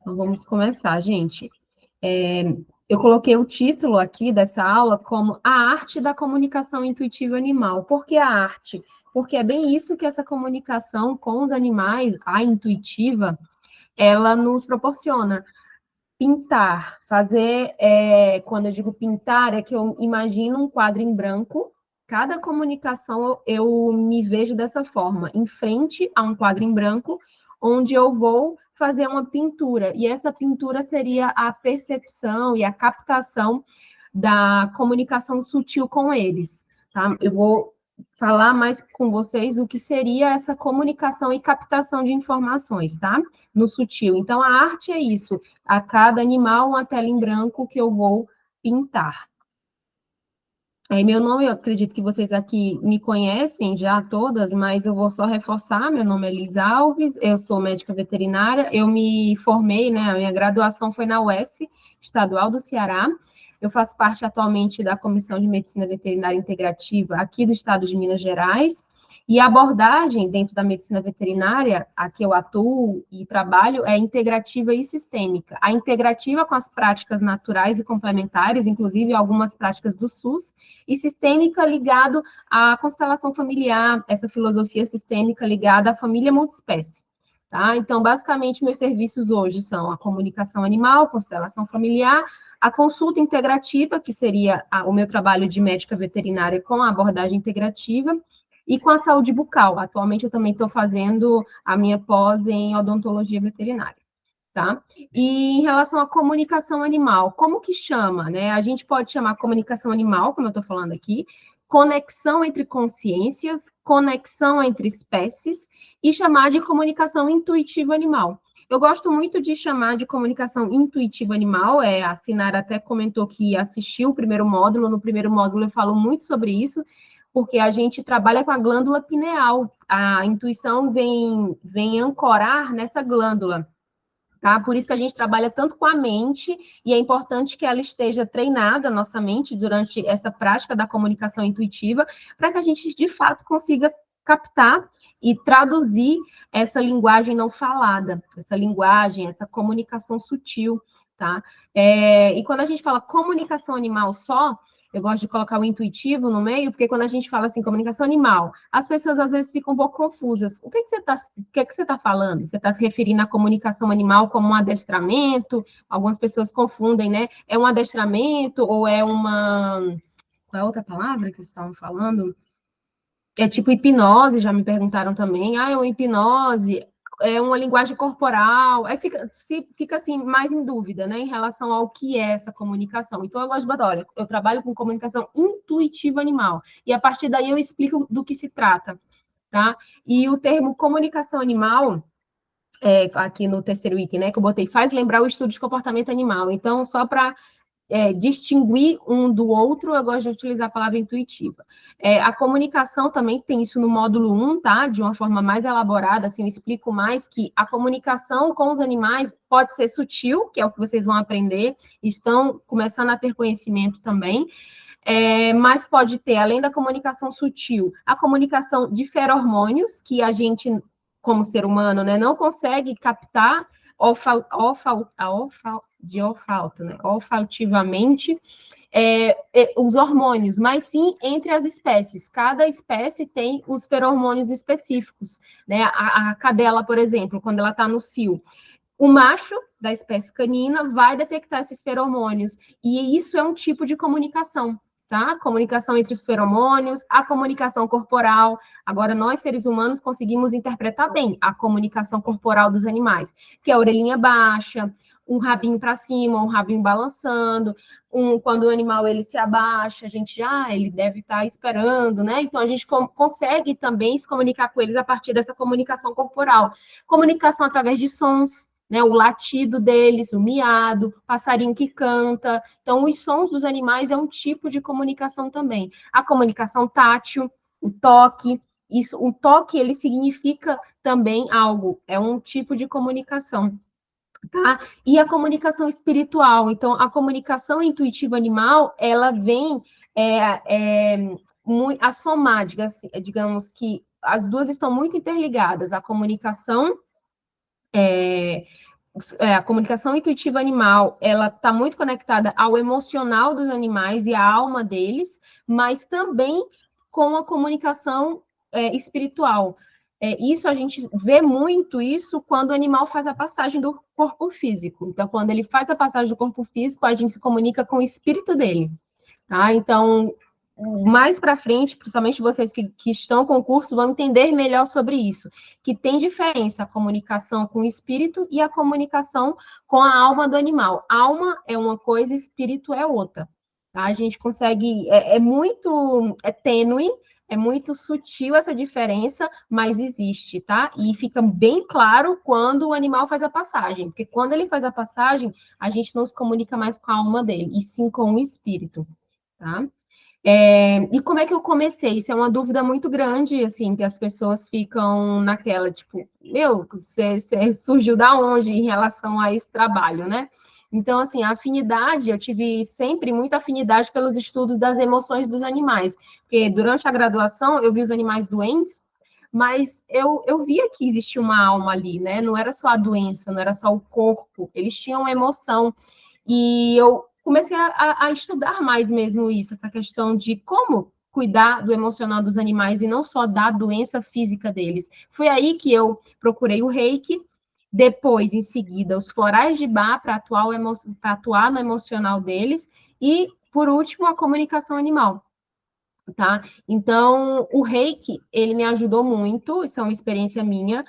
Então, vamos começar, gente. Eu coloquei o título aqui dessa aula como A Arte da Comunicação Intuitiva Animal. Por que a arte? Porque é bem isso que essa comunicação com os animais, a intuitiva, ela nos proporciona. Pintar, fazer, quando eu digo pintar, é que eu imagino um quadro em branco. Cada comunicação eu me vejo dessa forma, em frente a um quadro em branco, onde eu vou fazer uma pintura. E essa pintura seria a percepção e a captação da comunicação sutil com eles, tá? Eu vou falar mais com vocês o que seria essa comunicação e captação de informações, tá? No sutil. Então, a arte é isso, a cada animal uma tela em branco que eu vou pintar. Meu nome, eu acredito que vocês aqui me conhecem já todas, mas eu vou só reforçar, meu nome é Liz Alves, eu sou médica veterinária, eu me formei, né, a minha graduação foi na UES, Estadual do Ceará, eu faço parte atualmente da Comissão de Medicina Veterinária Integrativa aqui do Estado de Minas Gerais, e a abordagem dentro da medicina veterinária, a que eu atuo e trabalho, é integrativa e sistêmica. A integrativa com as práticas naturais e complementares, inclusive algumas práticas do SUS, e sistêmica ligado à constelação familiar, essa filosofia sistêmica ligada à família multiespécie. Tá? Então, basicamente, meus serviços hoje são a comunicação animal, constelação familiar, a consulta integrativa, que seria o meu trabalho de médica veterinária com a abordagem integrativa, e com a saúde bucal. Atualmente, eu também estou fazendo a minha pós em odontologia veterinária. Tá? E em relação à comunicação animal, como que chama, né? A gente pode chamar comunicação animal, como eu estou falando aqui, conexão entre consciências, conexão entre espécies, e chamar de comunicação intuitiva animal. Eu gosto muito de chamar de comunicação intuitiva animal, a Sinara até comentou que assistiu o primeiro módulo, no primeiro módulo eu falo muito sobre isso, porque a gente trabalha com a glândula pineal, a intuição vem ancorar nessa glândula. Tá? Por isso que a gente trabalha tanto com a mente, e é importante que ela esteja treinada, nossa mente, durante essa prática da comunicação intuitiva, para que a gente, de fato, consiga captar e traduzir essa linguagem não falada, essa linguagem, essa comunicação sutil, tá? E quando a gente fala comunicação animal só, eu gosto de colocar o intuitivo no meio, porque quando a gente fala assim, comunicação animal, as pessoas às vezes ficam um pouco confusas. O que você está falando? Você está se referindo à comunicação animal como um adestramento? Algumas pessoas confundem, né? É um adestramento ou é uma... Qual é a outra palavra que vocês estavam falando? É tipo hipnose, já me perguntaram também. É uma hipnose, é uma linguagem corporal. Aí fica assim, mais em dúvida, né, em relação ao que é essa comunicação. Então, eu gosto de botar, olha, eu trabalho com comunicação intuitiva animal. E a partir daí eu explico do que se trata, tá? E o termo comunicação animal, aqui no terceiro item, né, que eu botei, faz lembrar o estudo de comportamento animal. Então, só para distinguir um do outro, eu gosto de utilizar a palavra intuitiva. A comunicação também tem isso no módulo 1, tá? De uma forma mais elaborada, assim, eu explico mais que a comunicação com os animais pode ser sutil, que é o que vocês vão aprender, estão começando a ter conhecimento também, mas pode ter, além da comunicação sutil, a comunicação de feromônios, que a gente, como ser humano, né, não consegue captar de olfato, né? Olfativamente, os hormônios, mas sim entre as espécies. Cada espécie tem os feromônios específicos, né? A cadela, por exemplo, quando ela está no cio, o macho da espécie canina vai detectar esses feromônios, e isso é um tipo de comunicação, tá? Comunicação entre os feromônios, a comunicação corporal. Agora, nós, seres humanos, conseguimos interpretar bem a comunicação corporal dos animais, que é a orelhinha baixa, um rabinho para cima, um rabinho balançando, quando o animal ele se abaixa, a gente ele deve estar esperando, né? Então, a gente consegue também se comunicar com eles a partir dessa comunicação corporal. Comunicação através de sons, né, o latido deles, o miado, passarinho que canta. Então, os sons dos animais é um tipo de comunicação também. A comunicação tátil, o toque, o toque ele significa também algo, é um tipo de comunicação. Tá? E a comunicação espiritual. Então, a comunicação intuitiva animal, ela vem a somar, digamos que as duas estão muito interligadas. A comunicação a comunicação intuitiva animal, ela está muito conectada ao emocional dos animais e à alma deles, mas também com a comunicação espiritual. Isso a gente vê muito isso quando o animal faz a passagem do corpo físico. Então, quando ele faz a passagem do corpo físico, a gente se comunica com o espírito dele, tá? Então, mais para frente, principalmente vocês que estão com o curso, vão entender melhor sobre isso, que tem diferença a comunicação com o espírito e a comunicação com a alma do animal. Alma é uma coisa, espírito é outra. Tá? A gente consegue, muito tênue, é muito sutil essa diferença, mas existe, tá? E fica bem claro quando o animal faz a passagem, porque quando ele faz a passagem, a gente não se comunica mais com a alma dele, e sim com o espírito, tá? E como é que eu comecei? Isso é uma dúvida muito grande, assim, que as pessoas ficam naquela, tipo, meu, você surgiu da onde em relação a esse trabalho, né? Então, assim, a afinidade, eu tive sempre muita afinidade pelos estudos das emoções dos animais, porque durante a graduação eu vi os animais doentes, mas eu via que existia uma alma ali, né? Não era só a doença, não era só o corpo, eles tinham emoção. E eu comecei a estudar mais mesmo isso, essa questão de como cuidar do emocional dos animais e não só da doença física deles. Foi aí que eu procurei o Reiki, depois, em seguida, os florais de Bach para atuar no emocional deles e, por último, a comunicação animal. Tá? Então, o Reiki, ele me ajudou muito, isso é uma experiência minha,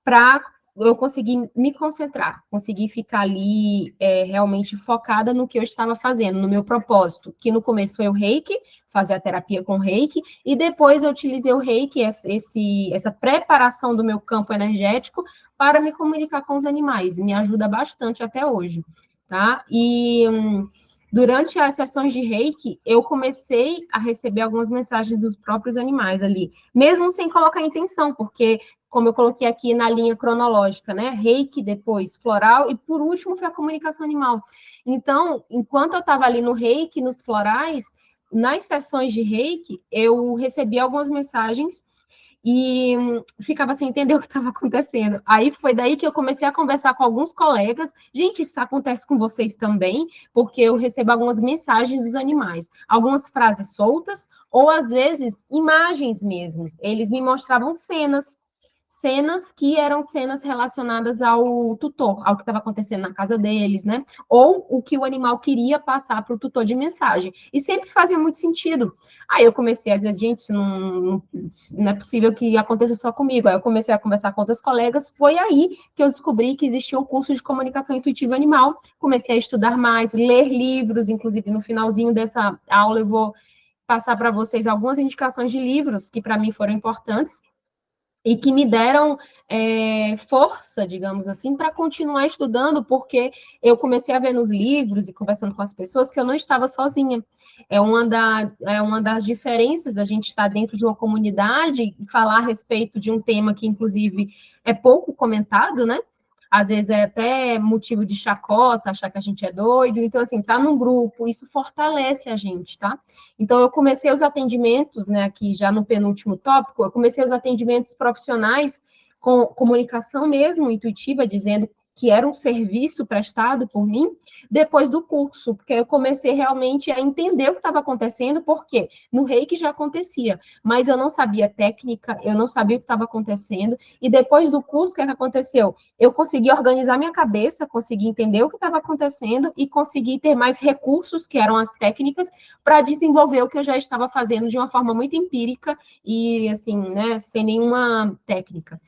para eu conseguir me concentrar, conseguir ficar ali realmente focada no que eu estava fazendo, no meu propósito, que no começo foi o Reiki, fazer a terapia com Reiki, e depois eu utilizei o Reiki, essa preparação do meu campo energético para me comunicar com os animais, me ajuda bastante até hoje, tá? E durante as sessões de Reiki, eu comecei a receber algumas mensagens dos próprios animais ali, mesmo sem colocar intenção, porque como eu coloquei aqui na linha cronológica, né? Reiki, depois floral, e por último foi a comunicação animal. Então, enquanto eu estava ali no Reiki, nos florais, nas sessões de Reiki, eu recebi algumas mensagens e ficava sem entender o que estava acontecendo. Aí foi daí que eu comecei a conversar com alguns colegas. Gente, isso acontece com vocês também, porque eu recebo algumas mensagens dos animais, algumas frases soltas, ou às vezes imagens mesmo. Eles me mostravam cenas que eram cenas relacionadas ao tutor, ao que estava acontecendo na casa deles, né? Ou o que o animal queria passar para o tutor de mensagem. E sempre fazia muito sentido. Aí eu comecei a dizer, gente, isso não é possível que aconteça só comigo. Aí eu comecei a conversar com outros colegas. Foi aí que eu descobri que existia um curso de comunicação intuitiva animal. Comecei a estudar mais, ler livros, inclusive no finalzinho dessa aula eu vou passar para vocês algumas indicações de livros que para mim foram importantes e que me deram força, digamos assim, para continuar estudando, porque eu comecei a ver nos livros e conversando com as pessoas que eu não estava sozinha. É uma das diferenças da gente estar dentro de uma comunidade e falar a respeito de um tema que, inclusive, é pouco comentado, né? Às vezes é até motivo de chacota, achar que a gente é doido. Então, assim, tá num grupo, isso fortalece a gente, tá? Então, eu comecei os atendimentos, né, aqui já no penúltimo tópico, eu comecei os atendimentos profissionais com comunicação mesmo intuitiva, dizendo que era um serviço prestado por mim, depois do curso, porque eu comecei realmente a entender o que estava acontecendo, porque no Reiki já acontecia, mas eu não sabia técnica, eu não sabia o que estava acontecendo, e depois do curso, o que aconteceu? Eu consegui organizar minha cabeça, consegui entender o que estava acontecendo e consegui ter mais recursos, que eram as técnicas, para desenvolver o que eu já estava fazendo de uma forma muito empírica e, assim, né, sem nenhuma técnica,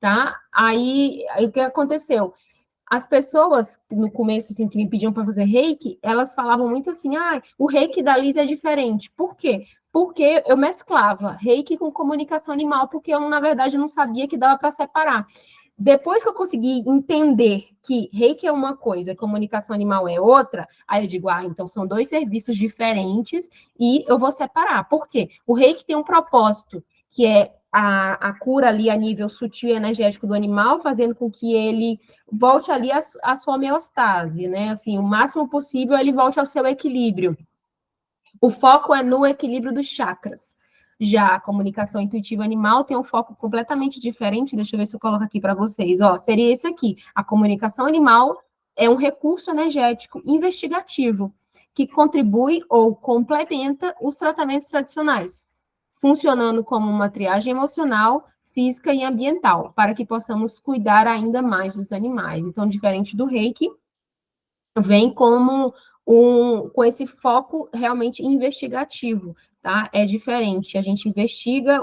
tá? Aí o que aconteceu? As pessoas, no começo, assim, que me pediam para fazer reiki, elas falavam muito assim, o reiki da Liz é diferente. Por quê? Porque eu mesclava reiki com comunicação animal, porque eu, na verdade, não sabia que dava para separar. Depois que eu consegui entender que reiki é uma coisa, comunicação animal é outra, aí eu digo, então são dois serviços diferentes e eu vou separar. Por quê? O reiki tem um propósito, que é a cura ali a nível sutil e energético do animal, fazendo com que ele volte ali a sua homeostase, né? Assim, o máximo possível ele volte ao seu equilíbrio. O foco é no equilíbrio dos chakras. Já a comunicação intuitiva animal tem um foco completamente diferente. Deixa eu ver se eu coloco aqui para vocês. Ó, seria esse aqui. A comunicação animal é um recurso energético investigativo que contribui ou complementa os tratamentos tradicionais, funcionando como uma triagem emocional, física e ambiental, para que possamos cuidar ainda mais dos animais. Então, diferente do Reiki, vem como com esse foco realmente investigativo, tá? É diferente. A gente investiga,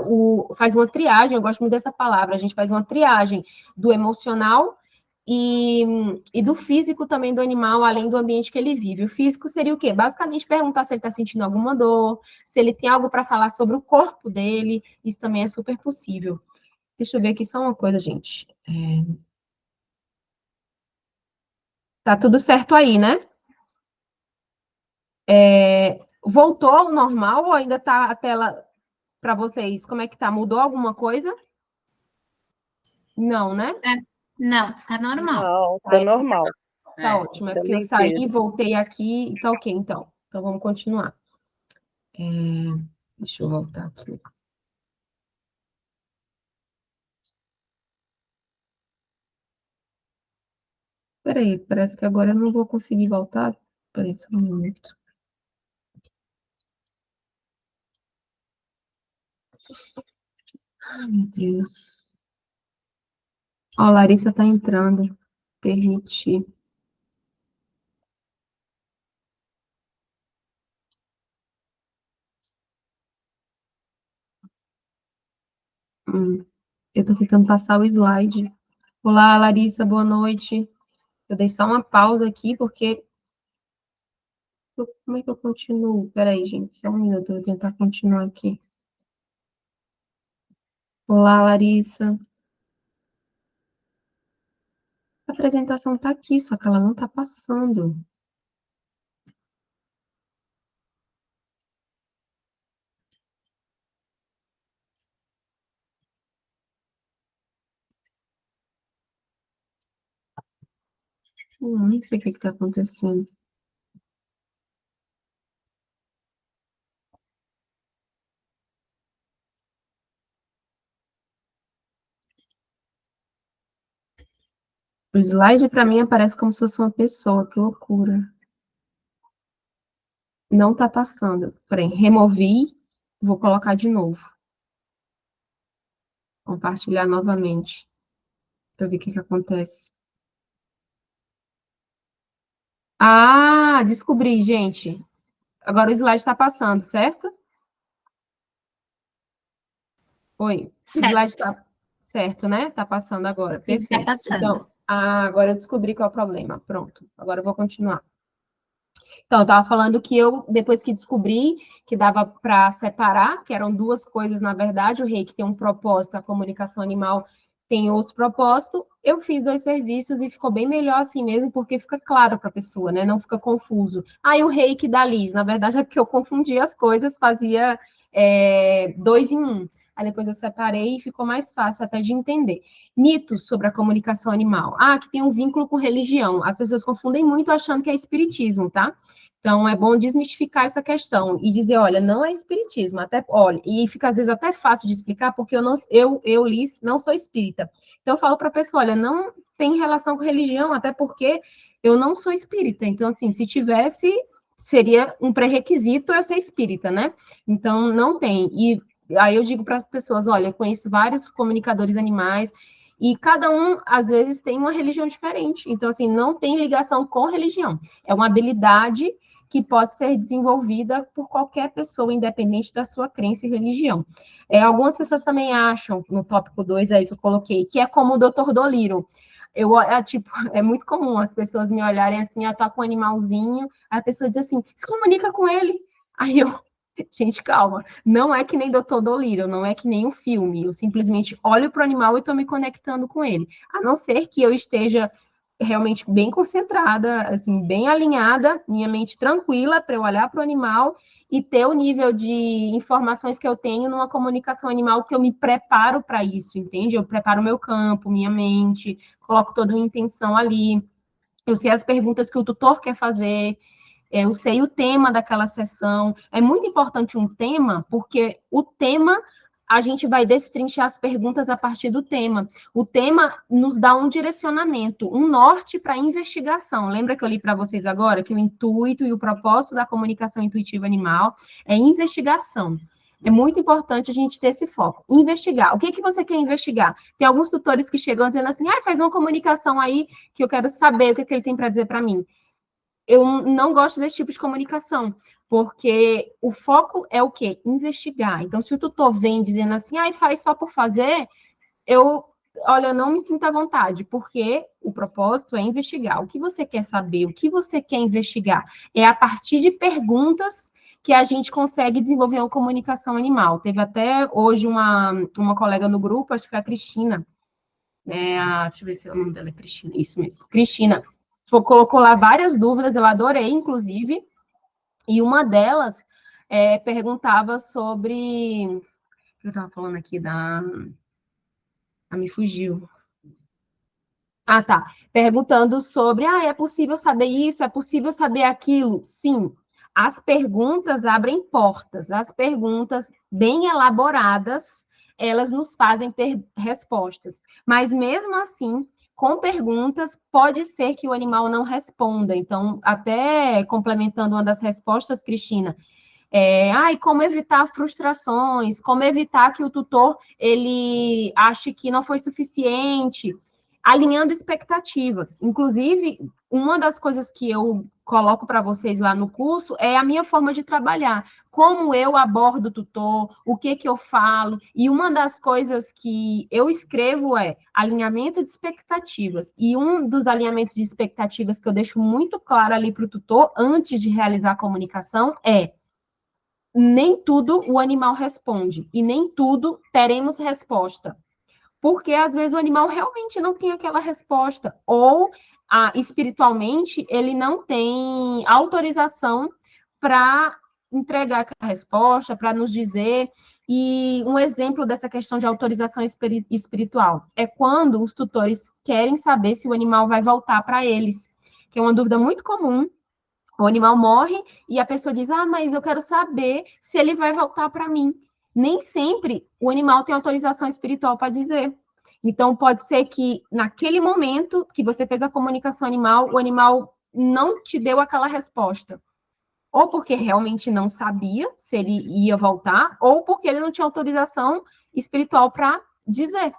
faz uma triagem, eu gosto muito dessa palavra, a gente faz uma triagem do emocional e do físico também do animal, além do ambiente que ele vive. O físico seria o quê? Basicamente perguntar se ele está sentindo alguma dor, se ele tem algo para falar sobre o corpo dele, isso também é super possível. Deixa eu ver aqui só uma coisa, gente. Tá tudo certo aí, né? Voltou ao normal ou ainda tá a tela para vocês? Como é que tá? Mudou alguma coisa? Não, né? É, não, tá normal. Não, tá normal. Tá ótimo. É Tá porque eu saí, limpeza. voltei aqui e tá ok, então. Então vamos continuar. Deixa eu voltar aqui. Peraí, parece que agora eu não vou conseguir voltar. Peraí, só um minuto. Ai, meu Deus. Ó, a Larissa tá entrando. Permitir. Eu tô tentando passar o slide. Olá, Larissa, boa noite. Eu dei só uma pausa aqui, porque... Como é que eu continuo? Peraí, gente, só um minuto, eu vou tentar continuar aqui. Olá, Larissa. A apresentação tá aqui, só que ela não tá passando. Não sei o que está acontecendo. O slide, para mim, aparece como se fosse uma pessoa. Que loucura. Não está passando. Peraí, removi. Vou colocar de novo. Compartilhar novamente. Para ver o que acontece. Ah, descobri, gente. Agora o slide está passando, certo? Oi. O slide Certo. está certo, né? Está passando agora. Sim, tá Perfeito. passando. Então, agora eu descobri qual é o problema. Pronto. Agora eu vou continuar. Então, eu estava falando que eu, depois que descobri que dava para separar, que eram duas coisas, na verdade, o reiki tem um propósito, a comunicação animal tem outro propósito, eu fiz dois serviços e ficou bem melhor assim mesmo, porque fica claro para a pessoa, né? Não fica confuso. Aí o reiki da Liz, na verdade, é porque eu confundia as coisas, fazia dois em um. Aí depois eu separei e ficou mais fácil até de entender. Mitos sobre a comunicação animal. Ah, que tem um vínculo com religião. As pessoas confundem muito achando que é espiritismo, tá? Então, é bom desmistificar essa questão e dizer, olha, não é espiritismo, até, olha, e fica às vezes até fácil de explicar, porque eu Liz, não sou espírita. Então, eu falo para a pessoa, olha, não tem relação com religião, até porque eu não sou espírita. Então, assim, se tivesse, seria um pré-requisito eu ser espírita, né? Então, não tem. E aí eu digo para as pessoas, olha, eu conheço vários comunicadores animais, e cada um, às vezes, tem uma religião diferente. Então, assim, não tem ligação com religião. É uma habilidade que pode ser desenvolvida por qualquer pessoa, independente da sua crença e religião. Algumas pessoas também acham, no tópico 2 aí que eu coloquei, que é como o Dr. Dolittle. Tipo, é muito comum as pessoas me olharem assim, tá com um animalzinho, aí a pessoa diz assim, se comunica com ele. Aí eu, gente, calma, não é que nem Dr. Dolittle, não é que nem um filme, eu simplesmente olho para o animal e estou me conectando com ele. A não ser que eu esteja realmente bem concentrada, assim, bem alinhada, minha mente tranquila para eu olhar para o animal e ter o nível de informações que eu tenho numa comunicação animal que eu me preparo para isso, entende? Eu preparo meu campo, minha mente, coloco toda uma intenção ali, eu sei as perguntas que o tutor quer fazer, eu sei o tema daquela sessão. É muito importante um tema, porque o tema, a gente vai destrinchar as perguntas a partir do tema. O tema nos dá um direcionamento, um norte para a investigação. Lembra que eu li para vocês agora que o intuito e o propósito da comunicação intuitiva animal é investigação. É muito importante a gente ter esse foco. Investigar. O que você quer investigar? Tem alguns tutores que chegam dizendo assim, faz uma comunicação aí que eu quero saber o que ele tem para dizer para mim. Eu não gosto desse tipo de comunicação, porque o foco é o quê? Investigar. Então, se o tutor vem dizendo assim, faz só por fazer, olha, não me sinto à vontade, porque o propósito é investigar. O que você quer saber? O que você quer investigar? É a partir de perguntas que a gente consegue desenvolver uma comunicação animal. Teve até hoje uma colega no grupo, acho que foi a Cristina, deixa eu ver se o nome dela é Cristina, isso mesmo, Cristina, colocou lá várias dúvidas, eu adorei, inclusive, e uma delas perguntava sobre... Eu estava falando aqui me fugiu. Tá. Perguntando sobre, é possível saber isso? É possível saber aquilo? Sim. As perguntas abrem portas. As perguntas bem elaboradas, elas nos fazem ter respostas. Mas, mesmo assim, com perguntas, pode ser que o animal não responda. Então, até complementando uma das respostas, Cristina, como evitar frustrações, como evitar que o tutor ele ache que não foi suficiente, alinhando expectativas. Inclusive, uma das coisas que eu coloco para vocês lá no curso é a minha forma de trabalhar, como eu abordo o tutor, o que eu falo, e uma das coisas que eu escrevo é alinhamento de expectativas, e um dos alinhamentos de expectativas que eu deixo muito claro ali para o tutor, antes de realizar a comunicação, nem tudo o animal responde, e nem tudo teremos resposta. Porque, às vezes, o animal realmente não tem aquela resposta, ou, espiritualmente, ele não tem autorização para entregar aquela resposta, para nos dizer. E um exemplo dessa questão de autorização espiritual é quando os tutores querem saber se o animal vai voltar para eles, que é uma dúvida muito comum. O animal morre e a pessoa diz, mas eu quero saber se ele vai voltar para mim. Nem sempre o animal tem autorização espiritual para dizer. Então, pode ser que naquele momento que você fez a comunicação animal, o animal não te deu aquela resposta. Ou porque realmente não sabia se ele ia voltar, ou porque ele não tinha autorização espiritual para dizer.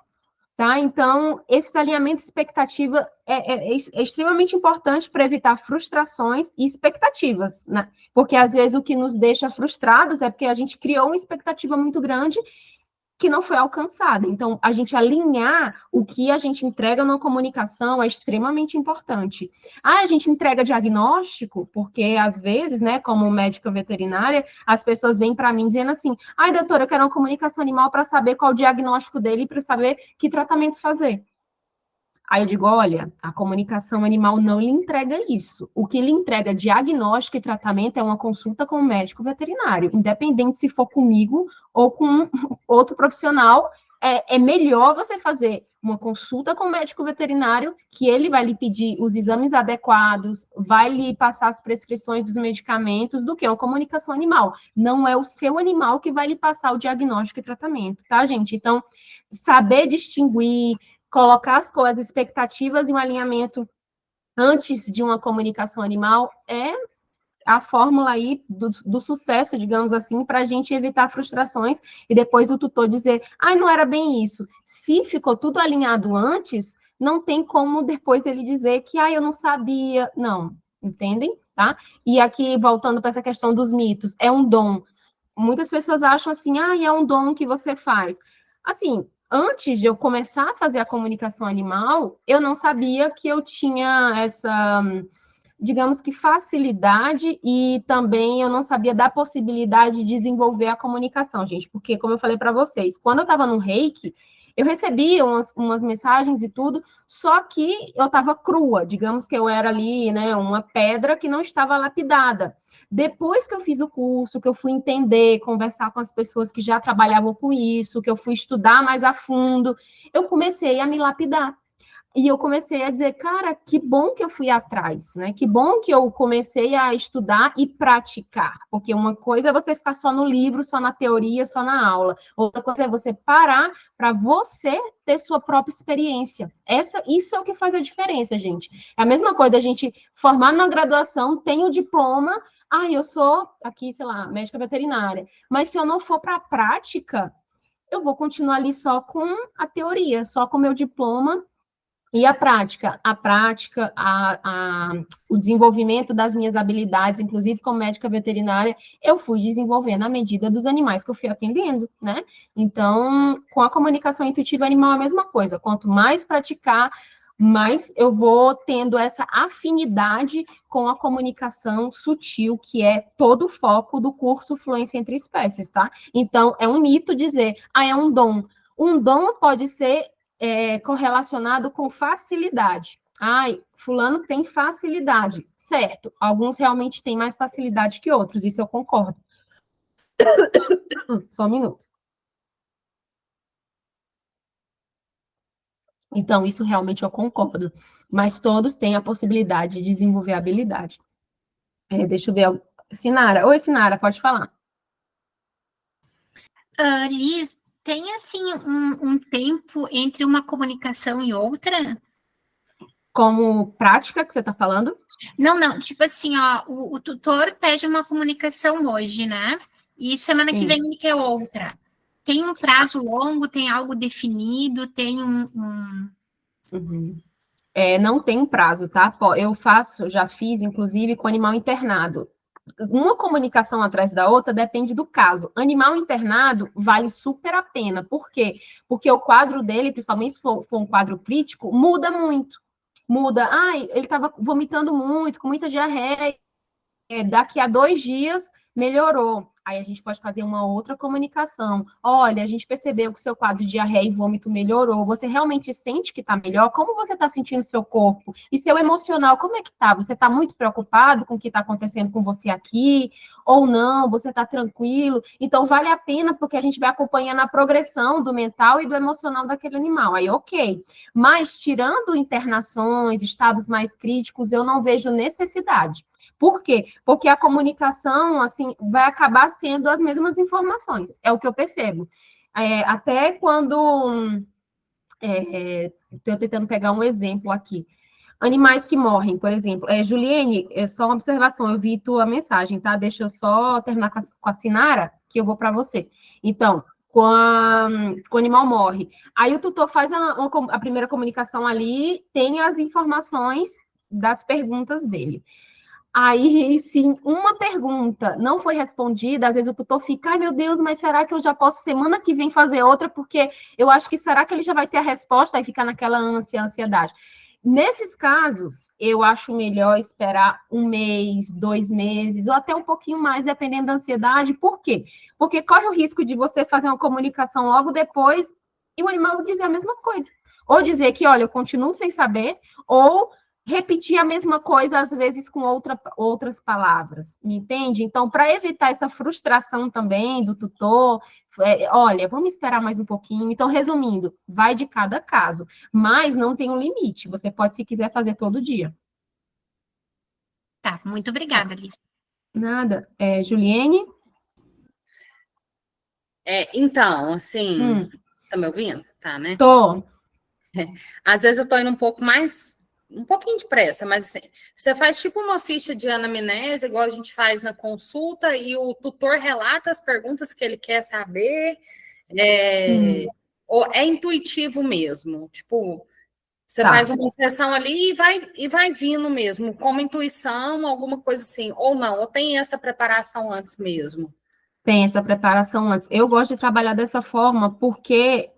Tá? Então, esse alinhamento de expectativa é extremamente importante para evitar frustrações e expectativas, né? Porque, às vezes, o que nos deixa frustrados é porque a gente criou uma expectativa muito grande que não foi alcançada. Então, a gente alinhar o que a gente entrega na comunicação é extremamente importante. A gente entrega diagnóstico, porque às vezes, né, como médica veterinária, as pessoas vêm para mim dizendo assim, doutora, eu quero uma comunicação animal para saber qual o diagnóstico dele e para saber que tratamento fazer. Aí eu digo, olha, a comunicação animal não lhe entrega isso. O que lhe entrega diagnóstico e tratamento é uma consulta com o médico veterinário, independente se for comigo ou com outro profissional, é melhor você fazer uma consulta com o médico veterinário, que ele vai lhe pedir os exames adequados, vai lhe passar as prescrições dos medicamentos, do que uma comunicação animal. Não é o seu animal que vai lhe passar o diagnóstico e tratamento, tá, gente? Então, saber distinguir, colocar as expectativas em um alinhamento antes de uma comunicação animal é a fórmula aí do sucesso, digamos assim, para a gente evitar frustrações e depois o tutor dizer, não era bem isso. Se ficou tudo alinhado antes, não tem como depois ele dizer que, eu não sabia. Não, entendem? Tá? E aqui, voltando para essa questão dos mitos, é um dom. Muitas pessoas acham assim, é um dom que você faz. Assim, antes de eu começar a fazer a comunicação animal, eu não sabia que eu tinha essa, digamos que, facilidade, e também eu não sabia da possibilidade de desenvolver a comunicação, gente, porque, como eu falei para vocês, quando eu estava no Reiki, eu recebia umas mensagens e tudo, só que eu estava crua, digamos que eu era ali, né, uma pedra que não estava lapidada. Depois que eu fiz o curso, que eu fui entender, conversar com as pessoas que já trabalhavam com isso, que eu fui estudar mais a fundo, eu comecei a me lapidar. E eu comecei a dizer, cara, que bom que eu fui atrás, né? Que bom que eu comecei a estudar e praticar. Porque uma coisa é você ficar só no livro, só na teoria, só na aula. Outra coisa é você parar para você ter sua própria experiência. Isso é o que faz a diferença, gente. É a mesma coisa a gente formar na graduação, tem o diploma, eu sou aqui, sei lá, médica veterinária. Mas se eu não for para a prática, eu vou continuar ali só com a teoria, só com o meu diploma. E o desenvolvimento das minhas habilidades, inclusive como médica veterinária, eu fui desenvolvendo à medida dos animais que eu fui atendendo, né? Então, com a comunicação intuitiva animal é a mesma coisa. Quanto mais praticar, mais eu vou tendo essa afinidade com a comunicação sutil, que é todo o foco do curso Fluência entre Espécies, tá? Então, é um mito dizer, é um dom. Um dom pode ser correlacionado com facilidade. Fulano tem facilidade. Certo, alguns realmente têm mais facilidade que outros, isso eu concordo. Só um minuto. Então, isso realmente eu concordo. Mas todos têm a possibilidade de desenvolver habilidade. Deixa eu ver. Sinara. Oi, Sinara, pode falar. Liz, tem assim um tempo entre uma comunicação e outra? Como prática que você está falando? Não, tipo assim, ó, o tutor pede uma comunicação hoje, né? E semana que vem ele quer outra. Tem um prazo longo, tem algo definido, tem Uhum. Não tem prazo, tá? Eu já fiz, inclusive, com animal internado. Uma comunicação atrás da outra depende do caso. Animal internado vale super a pena. Por quê? Porque o quadro dele, principalmente se for um quadro crítico, muda muito. Muda. Ele estava vomitando muito, com muita diarreia. Daqui a 2 dias melhorou. Aí a gente pode fazer uma outra comunicação. Olha, a gente percebeu que o seu quadro de diarreia e vômito melhorou. Você realmente sente que está melhor? Como você está sentindo o seu corpo? E seu emocional, como é que está? Você está muito preocupado com o que está acontecendo com você aqui? Ou não? Você está tranquilo? Então, vale a pena, porque a gente vai acompanhando a progressão do mental e do emocional daquele animal. Aí, ok. Mas, tirando internações, estados mais críticos, eu não vejo necessidade. Por quê? Porque a comunicação, assim, vai acabar sendo as mesmas informações, é o que eu percebo. Até quando... Estou tentando pegar um exemplo aqui. Animais que morrem, por exemplo. Juliene, é só uma observação, eu vi tua mensagem, tá? Deixa eu só terminar com a Sinara, que eu vou para você. Então, quando o animal morre, aí o tutor faz a primeira comunicação ali, tem as informações das perguntas dele. Aí, se uma pergunta não foi respondida, às vezes o tutor fica, ai meu Deus, mas será que eu já posso semana que vem fazer outra? Porque eu acho que será que ele já vai ter a resposta? Aí fica naquela ansiedade. Nesses casos, eu acho melhor esperar 1 mês, 2 meses, ou até um pouquinho mais, dependendo da ansiedade. Por quê? Porque corre o risco de você fazer uma comunicação logo depois e o animal dizer a mesma coisa. Ou dizer que, olha, eu continuo sem saber, ou repetir a mesma coisa, às vezes com outras palavras, me entende? Então, para evitar essa frustração também do tutor, olha, vamos esperar mais um pouquinho. Então, resumindo, vai de cada caso, mas não tem um limite. Você pode, se quiser, fazer todo dia. Tá, muito obrigada, Liz. Nada. Juliene? Então, assim, tá me ouvindo? Tá, né? Tô. Às vezes eu tô indo um pouquinho depressa, mas assim, você faz tipo uma ficha de anamnese, igual a gente faz na consulta, e o tutor relata as perguntas que ele quer saber, ou é intuitivo mesmo, tipo, você faz uma sessão ali e vai vindo mesmo, como intuição, alguma coisa assim, ou não, ou tem essa preparação antes mesmo? Tem essa preparação antes. Eu gosto de trabalhar dessa forma porque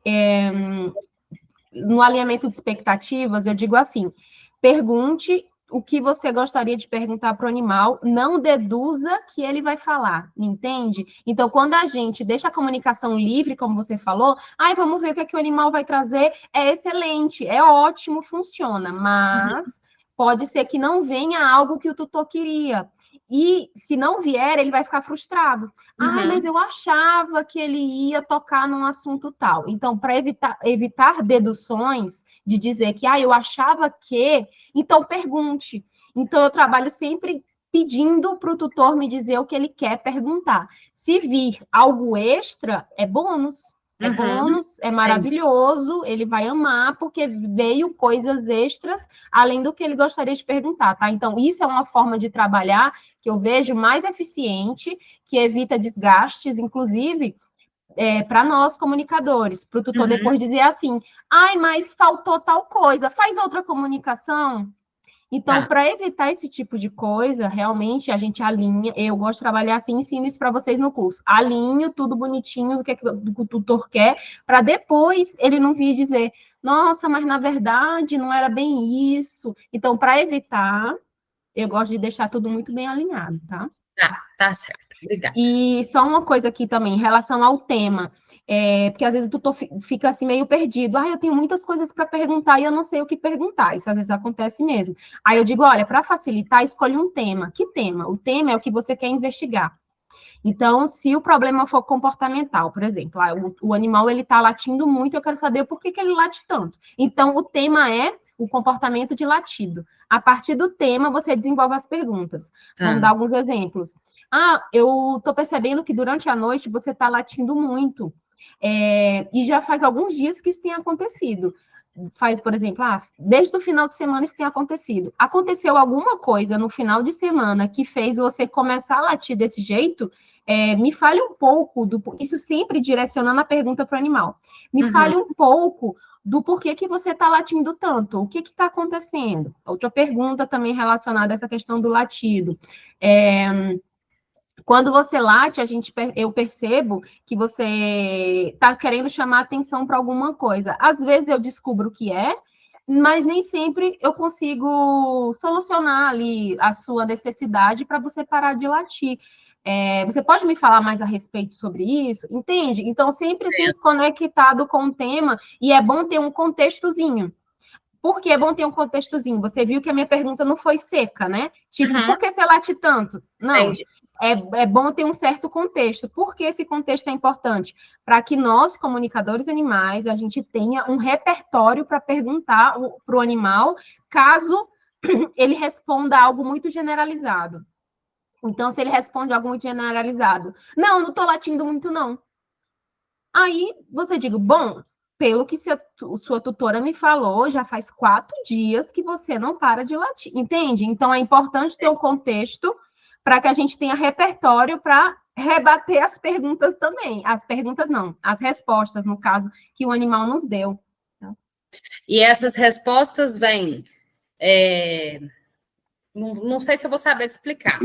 no alinhamento de expectativas, eu digo assim, pergunte o que você gostaria de perguntar para o animal, não deduza que ele vai falar, me entende? Então, quando a gente deixa a comunicação livre, como você falou, vamos ver o que é que o animal vai trazer, é excelente, é ótimo, funciona, mas pode ser que não venha algo que o tutor queria. E se não vier, ele vai ficar frustrado. Ah, mas eu achava que ele ia tocar num assunto tal. Então, para evitar deduções de dizer que, eu achava que, então pergunte. Então, eu trabalho sempre pedindo para o tutor me dizer o que ele quer perguntar. Se vir algo extra, é bônus. É bônus, é maravilhoso, ele vai amar, porque veio coisas extras, além do que ele gostaria de perguntar, tá? Então, isso é uma forma de trabalhar que eu vejo mais eficiente, que evita desgastes, inclusive, para nós, comunicadores, para o tutor depois dizer assim, mas faltou tal coisa, faz outra comunicação. Então, para evitar esse tipo de coisa, realmente a gente alinha. Eu gosto de trabalhar assim, ensino isso para vocês no curso. Alinho tudo bonitinho, do que o tutor quer, para depois ele não vir dizer, nossa, mas na verdade não era bem isso. Então, para evitar, eu gosto de deixar tudo muito bem alinhado, tá? Tá certo. Obrigada. E só uma coisa aqui também, em relação ao tema. Porque às vezes o tutor fica assim meio perdido. Eu tenho muitas coisas para perguntar e eu não sei o que perguntar. Isso às vezes acontece mesmo. Aí eu digo, olha, para facilitar, escolhe um tema. Que tema? O tema é o que você quer investigar. Então, se o problema for comportamental, por exemplo, o animal ele está latindo muito, eu quero saber por que ele late tanto. Então, o tema é o comportamento de latido. A partir do tema, você desenvolve as perguntas. Vamos dar alguns exemplos. Eu estou percebendo que durante a noite você está latindo muito. E já faz alguns dias que isso tem acontecido. Por exemplo, desde o final de semana isso tem acontecido. Aconteceu alguma coisa no final de semana que fez você começar a latir desse jeito? Me fale um pouco, isso sempre direcionando a pergunta para o animal. Me fale um pouco do porquê que você está latindo tanto, o que está acontecendo? Outra pergunta também relacionada a essa questão do latido. Quando você late, eu percebo que você está querendo chamar atenção para alguma coisa. Às vezes eu descubro o que é, mas nem sempre eu consigo solucionar ali a sua necessidade para você parar de latir. Você pode me falar mais a respeito sobre isso? Entende? Então, sempre conectado com o tema, e é bom ter um contextozinho. Por que é bom ter um contextozinho? Você viu que a minha pergunta não foi seca, né? Tipo, por que você late tanto? Não. Entendi. É bom ter um certo contexto. Por que esse contexto é importante? Para que nós, comunicadores animais, a gente tenha um repertório para perguntar para o animal, caso ele responda algo muito generalizado. Então, se ele responde algo muito generalizado, não estou latindo muito, não. Aí, você diz, bom, pelo que sua tutora me falou, já faz 4 dias que você não para de latir, entende? Então, é importante ter o contexto para que a gente tenha repertório para rebater as perguntas também. As perguntas não, as respostas, no caso, que o animal nos deu. E essas respostas vêm... Não sei se eu vou saber explicar.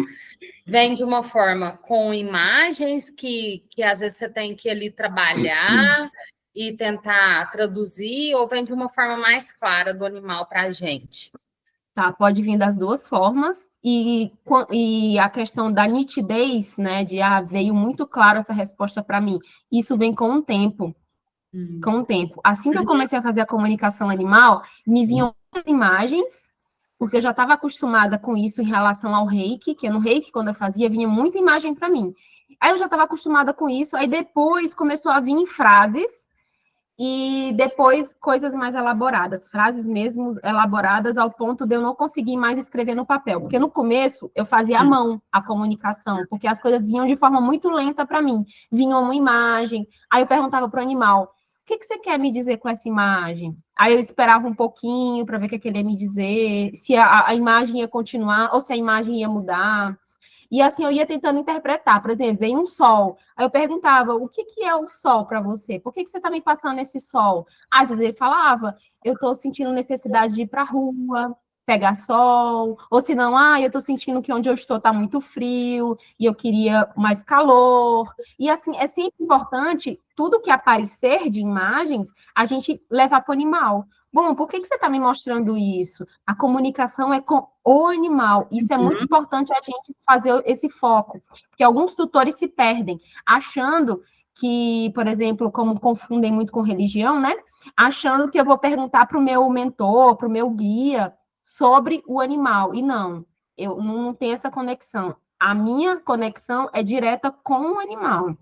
Vem de uma forma com imagens que às vezes você tem que ali trabalhar e tentar traduzir, ou vem de uma forma mais clara do animal para a gente? Tá, pode vir das duas formas, e a questão da nitidez, né, veio muito claro essa resposta para mim, isso vem com o tempo, com o tempo. Assim que eu comecei a fazer a comunicação animal, me vinham muitas imagens, porque eu já estava acostumada com isso em relação ao reiki, que no reiki, quando eu fazia, vinha muita imagem para mim. Aí eu já estava acostumada com isso, aí depois começou a vir frases, e depois coisas mais elaboradas, frases mesmo elaboradas ao ponto de eu não conseguir mais escrever no papel, porque no começo eu fazia à mão a comunicação, porque as coisas vinham de forma muito lenta para mim, vinha uma imagem, aí eu perguntava para o animal, o que você quer me dizer com essa imagem? Aí eu esperava um pouquinho para ver o que ele ia me dizer, se a imagem ia continuar ou se a imagem ia mudar. E assim, eu ia tentando interpretar. Por exemplo, vem um sol. Aí eu perguntava, o que é o sol para você? Por que você está me passando esse sol? Às vezes ele falava, eu estou sentindo necessidade de ir para a rua, pegar sol. Ou se não, eu estou sentindo que onde eu estou está muito frio e eu queria mais calor. E assim, é sempre importante, tudo que aparecer de imagens, a gente levar para o animal. Bom, por que você está me mostrando isso? A comunicação é com o animal. Isso é muito importante a gente fazer esse foco. Porque alguns tutores se perdem, achando que, por exemplo, como confundem muito com religião, né? Achando que eu vou perguntar para o meu mentor, para o meu guia, sobre o animal. E não, eu não tenho essa conexão. A minha conexão é direta com o animal.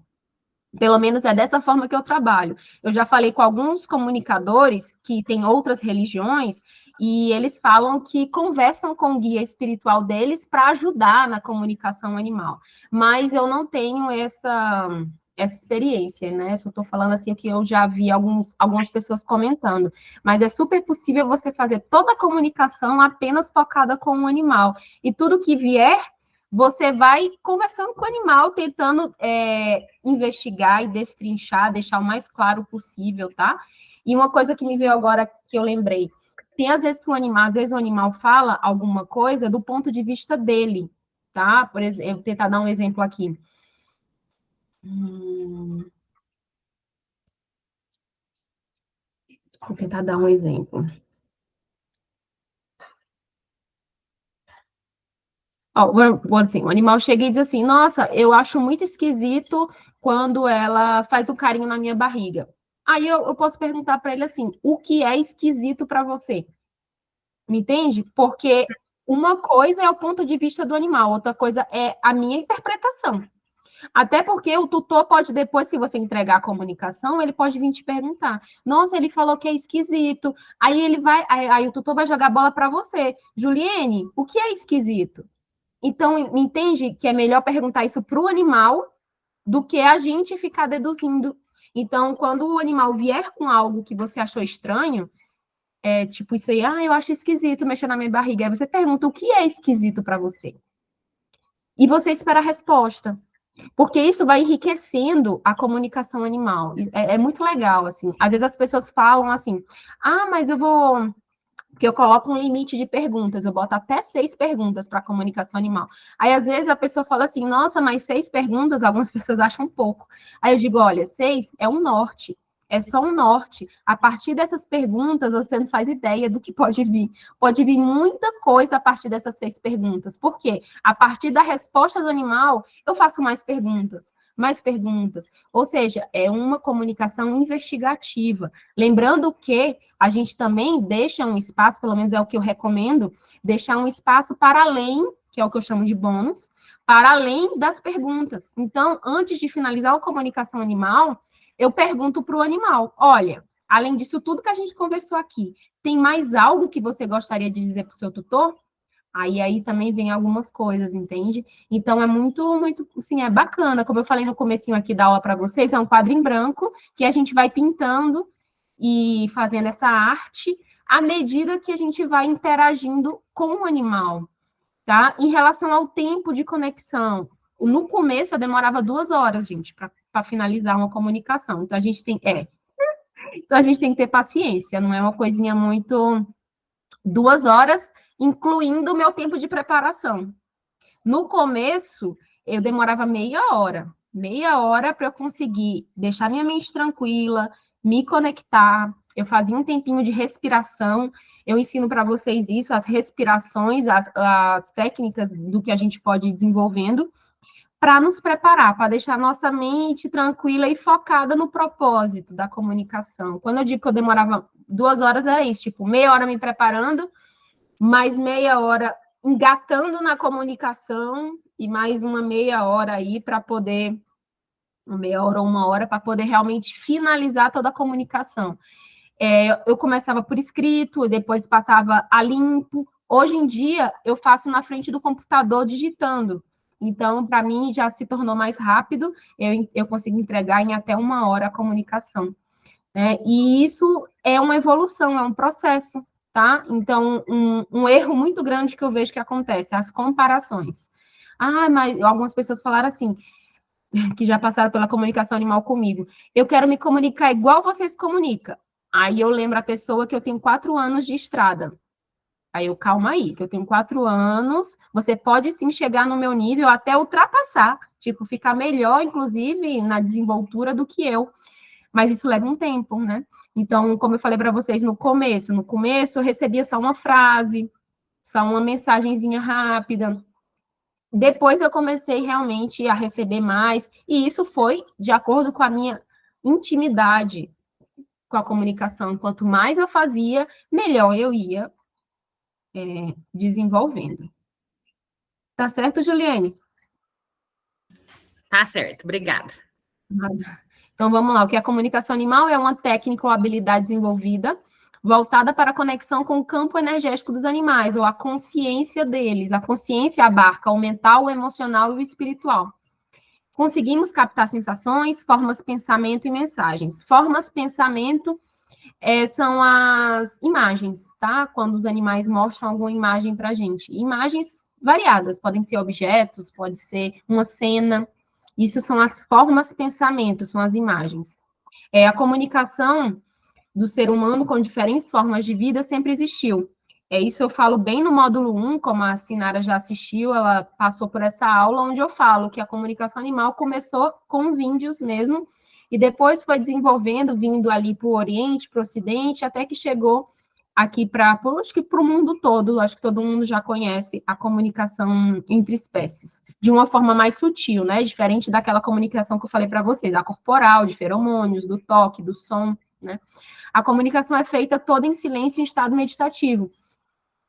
Pelo menos é dessa forma que eu trabalho. Eu já falei com alguns comunicadores que têm outras religiões e eles falam que conversam com o guia espiritual deles para ajudar na comunicação animal. Mas eu não tenho essa experiência, né? Só estou falando assim que eu já vi algumas pessoas comentando. Mas é super possível você fazer toda a comunicação apenas focada com o animal. E tudo que vier você vai conversando com o animal, tentando investigar e destrinchar, deixar o mais claro possível, tá? E uma coisa que me veio agora que eu lembrei, tem às vezes que às vezes o animal fala alguma coisa do ponto de vista dele, tá? Por exemplo, eu vou tentar dar um exemplo aqui. Vou tentar dar um exemplo. Assim, o animal chega e diz assim, nossa, eu acho muito esquisito quando ela faz um carinho na minha barriga. Aí eu posso perguntar para ele assim, o que é esquisito para você? Me entende? Porque uma coisa é o ponto de vista do animal, outra coisa é a minha interpretação. Até porque o tutor pode, depois que você entregar a comunicação, ele pode vir te perguntar. Nossa, ele falou que é esquisito. Aí o tutor vai jogar a bola para você. Juliene, o que é esquisito? Então, me entende que é melhor perguntar isso para o animal do que a gente ficar deduzindo. Então, quando o animal vier com algo que você achou estranho, tipo isso aí, eu acho esquisito mexer na minha barriga. Aí você pergunta o que é esquisito para você. E você espera a resposta. Porque isso vai enriquecendo a comunicação animal. É muito legal, assim. Às vezes as pessoas falam assim, mas eu vou... Porque eu coloco um limite de perguntas, eu boto até 6 perguntas para a comunicação animal. Aí, às vezes, a pessoa fala assim, nossa, mas 6 perguntas, algumas pessoas acham pouco. Aí eu digo, olha, 6 é um norte, é só um norte. A partir dessas perguntas, você não faz ideia do que pode vir. Pode vir muita coisa a partir dessas 6 perguntas. Por quê? A partir da resposta do animal, eu faço mais perguntas. Mais perguntas. Ou seja, é uma comunicação investigativa. Lembrando que a gente também deixa um espaço, pelo menos é o que eu recomendo, deixar um espaço para além, que é o que eu chamo de bônus, para além das perguntas. Então, antes de finalizar a comunicação animal, eu pergunto para o animal, olha, além disso tudo que a gente conversou aqui, tem mais algo que você gostaria de dizer para o seu tutor? Aí também vem algumas coisas, entende? Então, é muito, assim, é bacana. Como eu falei no comecinho aqui da aula para vocês, é um quadro em branco que a gente vai pintando e fazendo essa arte à medida que a gente vai interagindo com o animal, tá? Em relação ao tempo de conexão, no começo eu demorava 2 horas, gente, para finalizar uma comunicação. Então, então, a gente tem que ter paciência, não é uma coisinha muito... 2 horas, incluindo o meu tempo de preparação. No começo, eu demorava meia hora para eu conseguir deixar minha mente tranquila, me conectar. Eu fazia um tempinho de respiração. Eu ensino para vocês isso, as respirações, as técnicas do que a gente pode ir desenvolvendo, para nos preparar, para deixar nossa mente tranquila e focada no propósito da comunicação. Quando eu digo que eu demorava 2 horas, era isso, tipo, meia hora me preparando, mais meia hora engatando na comunicação e mais uma meia hora aí para poder, uma meia hora ou uma hora, para poder realmente finalizar toda a comunicação. Eu começava por escrito, depois passava a limpo. Hoje em dia, eu faço na frente do computador digitando. Então, para mim, já se tornou mais rápido, eu consigo entregar em até 1 hora a comunicação. E isso é uma evolução, é um processo, tá? Então, um erro muito grande que eu vejo que acontece, as comparações. Mas algumas pessoas falaram assim, que já passaram pela comunicação animal comigo, eu quero me comunicar igual vocês comunicam. Aí eu lembro a pessoa que eu tenho 4 anos de estrada. Aí calma aí, que eu tenho 4 anos, você pode sim chegar no meu nível até ultrapassar, tipo, ficar melhor, inclusive, na desenvoltura do que eu. Mas isso leva um tempo, né? Então, como eu falei para vocês no começo eu recebia só uma frase, só uma mensagenzinha rápida. Depois eu comecei realmente a receber mais, e isso foi de acordo com a minha intimidade com a comunicação. Quanto mais eu fazia, melhor eu ia desenvolvendo. Tá certo, Juliane? Tá certo, obrigada. Então, vamos lá. O que é a comunicação animal? É uma técnica ou habilidade desenvolvida voltada para a conexão com o campo energético dos animais, ou a consciência deles. A consciência abarca o mental, o emocional e o espiritual. Conseguimos captar sensações, formas, pensamento e mensagens. Formas, pensamento, são as imagens, tá? Quando os animais mostram alguma imagem para a gente. Imagens variadas, podem ser objetos, pode ser uma cena. Isso são as formas, pensamento, são as imagens. A comunicação do ser humano com diferentes formas de vida sempre existiu. Isso eu falo bem no módulo 1, como a Sinara já assistiu, ela passou por essa aula, onde eu falo que a comunicação animal começou com os índios mesmo, e depois foi desenvolvendo, vindo ali para o Oriente, para o Ocidente, até que chegou aqui acho que para o mundo todo, acho que todo mundo já conhece a comunicação entre espécies, de uma forma mais sutil, né? Diferente daquela comunicação que eu falei para vocês, a corporal, de feromônios, do toque, do som, né? A comunicação é feita toda em silêncio em estado meditativo.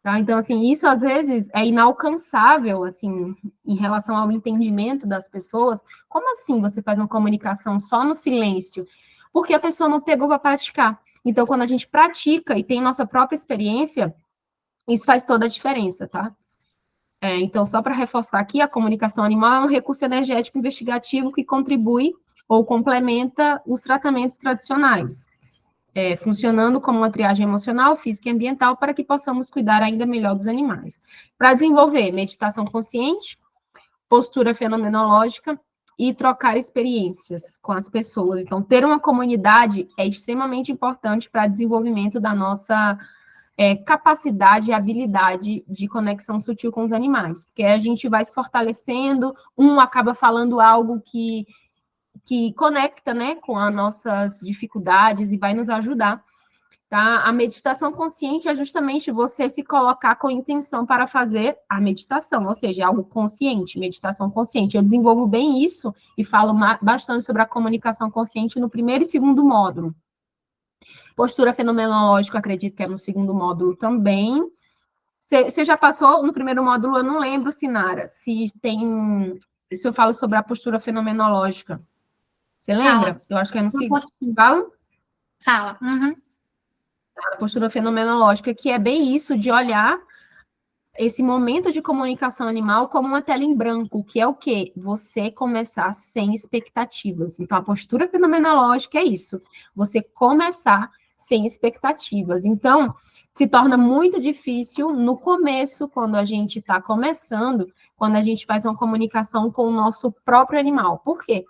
Tá? Então, assim, isso às vezes é inalcançável, assim, em relação ao entendimento das pessoas. Como assim você faz uma comunicação só no silêncio? Porque a pessoa não pegou para praticar. Então, quando a gente pratica e tem nossa própria experiência, isso faz toda a diferença, tá? Então, só para reforçar aqui, a comunicação animal é um recurso energético investigativo que contribui ou complementa os tratamentos tradicionais. Funcionando como uma triagem emocional, física e ambiental para que possamos cuidar ainda melhor dos animais. Para desenvolver meditação consciente, postura fenomenológica e trocar experiências com as pessoas. Então, ter uma comunidade é extremamente importante para o desenvolvimento da nossa capacidade e habilidade de conexão sutil com os animais, porque a gente vai se fortalecendo, acaba falando algo que conecta, né, com as nossas dificuldades e vai nos ajudar, tá? A meditação consciente é justamente você se colocar com intenção para fazer a meditação, ou seja, algo consciente, meditação consciente. Eu desenvolvo bem isso e falo bastante sobre a comunicação consciente no primeiro e segundo módulo. Postura fenomenológica, acredito que é no segundo módulo também. Você já passou no primeiro módulo, eu não lembro, Sinara, se eu falo sobre a postura fenomenológica. Você lembra? Fala. Eu acho que é no segundo. Fala? Fala. Uhum. A postura fenomenológica, que é bem isso, de olhar esse momento de comunicação animal como uma tela em branco, que é o quê? Você começar sem expectativas. Então, a postura fenomenológica é isso, você começar sem expectativas. Então, se torna muito difícil no começo, quando a gente está começando, quando a gente faz uma comunicação com o nosso próprio animal. Por quê?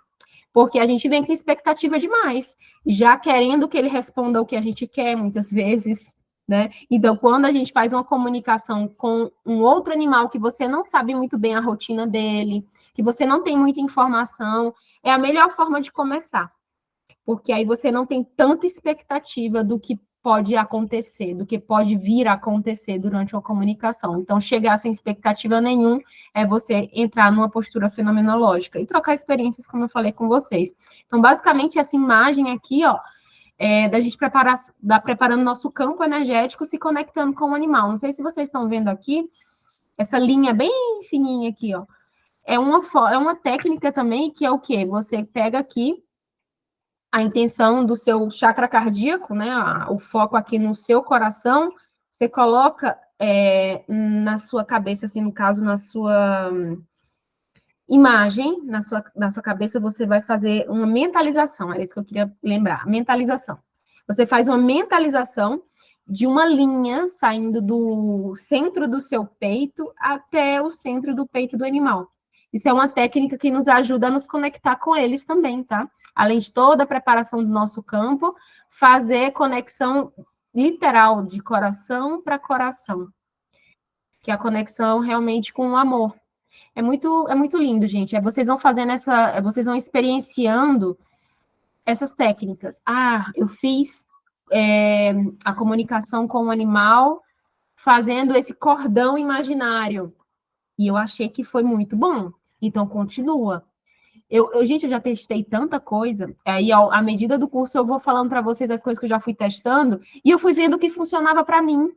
Porque a gente vem com expectativa demais, já querendo que ele responda o que a gente quer, muitas vezes, né? Então, quando a gente faz uma comunicação com um outro animal que você não sabe muito bem a rotina dele, que você não tem muita informação, é a melhor forma de começar. Porque aí você não tem tanta expectativa do que pode acontecer, do que pode vir a acontecer durante uma comunicação. Então, chegar sem expectativa nenhuma é você entrar numa postura fenomenológica e trocar experiências, como eu falei com vocês. Então, basicamente, essa imagem aqui, ó, da gente preparando nosso campo energético, se conectando com o animal. Não sei se vocês estão vendo aqui, essa linha bem fininha aqui, ó. É uma técnica também que é o quê? Você pega aqui a intenção do seu chakra cardíaco, né? O foco aqui no seu coração, você coloca na sua cabeça, assim, no caso, na sua imagem, na sua cabeça, você vai fazer uma mentalização, era isso que eu queria lembrar, mentalização. Você faz uma mentalização de uma linha saindo do centro do seu peito até o centro do peito do animal. Isso é uma técnica que nos ajuda a nos conectar com eles também, tá? Além de toda a preparação do nosso campo, fazer conexão literal de coração para coração, que é a conexão realmente com o amor. É muito lindo, gente. Vocês vão fazendo vocês vão experienciando essas técnicas. Eu fiz a comunicação com o animal fazendo esse cordão imaginário. E eu achei que foi muito bom. Então, continua. Gente, eu já testei tanta coisa. Aí, à medida do curso, eu vou falando para vocês as coisas que eu já fui testando. E eu fui vendo o que funcionava para mim.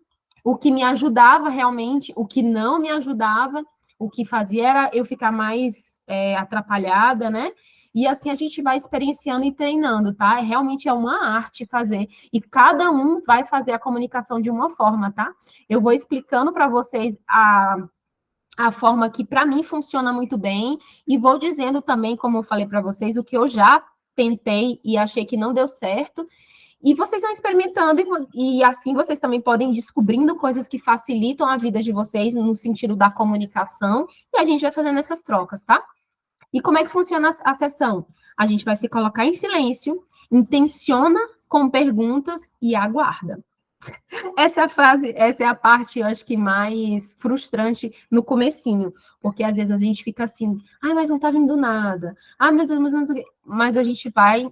O que me ajudava realmente, o que não me ajudava. O que fazia era eu ficar mais atrapalhada, né? E assim a gente vai experienciando e treinando, tá? Realmente é uma arte fazer. E cada um vai fazer a comunicação de uma forma, tá? Eu vou explicando para vocês a forma que para mim funciona muito bem e vou dizendo também, como eu falei para vocês, o que eu já tentei e achei que não deu certo. E vocês vão experimentando e assim vocês também podem ir descobrindo coisas que facilitam a vida de vocês no sentido da comunicação e a gente vai fazendo essas trocas, tá? E como é que funciona a sessão? A gente vai se colocar em silêncio, intenciona com perguntas e aguarda. Essa é a frase, essa é a parte, eu acho que mais frustrante no comecinho, porque às vezes a gente fica assim, ai, mas não tá vindo nada, ai, meu Deus, mas a gente vai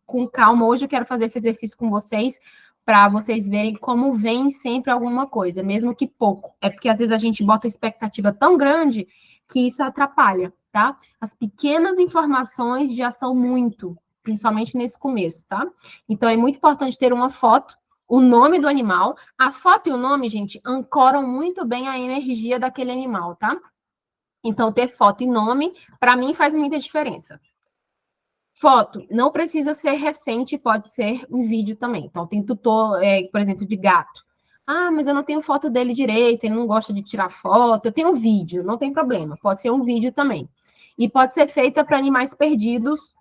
com calma. Hoje eu quero fazer esse exercício com vocês, para vocês verem como vem sempre alguma coisa, mesmo que pouco. É porque às vezes a gente bota expectativa tão grande que isso atrapalha, tá? As pequenas informações já são muito, principalmente nesse começo, tá? Então é muito importante ter uma foto, o nome do animal. A foto e o nome, gente, ancoram muito bem a energia daquele animal, tá? Então, ter foto e nome, para mim, faz muita diferença. Foto, não precisa ser recente, pode ser um vídeo também. Então, tem tutor, por exemplo, de gato. Ah, mas eu não tenho foto dele direito, ele não gosta de tirar foto. Eu tenho um vídeo, não tem problema, pode ser um vídeo também. E pode ser feita para animais perdidos,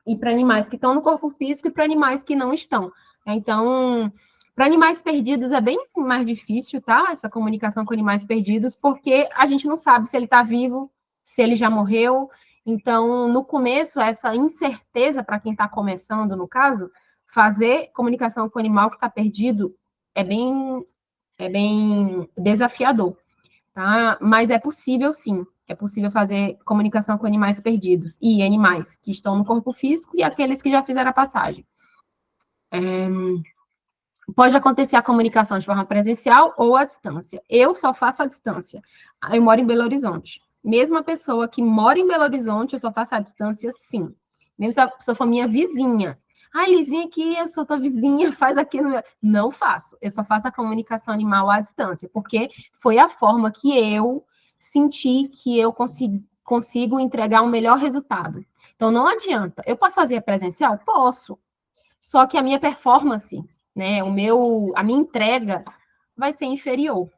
e para animais que estão no corpo físico e para animais que não estão. Então, para animais perdidos é bem mais difícil, tá? Essa comunicação com animais perdidos, porque a gente não sabe se ele está vivo, se ele já morreu. Então, no começo, essa incerteza para quem está começando, no caso, fazer comunicação com o animal que está perdido é bem desafiador, tá? Mas é possível, sim. É possível fazer comunicação com animais perdidos e animais que estão no corpo físico e aqueles que já fizeram a passagem. Pode acontecer a comunicação de forma presencial ou à distância. Eu só faço à distância. Eu moro em Belo Horizonte. Mesmo a pessoa que mora em Belo Horizonte, eu só faço à distância, sim. Mesmo se a pessoa for minha vizinha. Ah, Liz, vem aqui, eu sou tua vizinha, faz aqui no meu... Não faço. Eu só faço a comunicação animal à distância, porque foi a forma que eu senti que eu consigo entregar um melhor resultado. Então, não adianta. Eu posso fazer presencial? Posso. Só que a minha performance, né, a minha entrega vai ser inferior.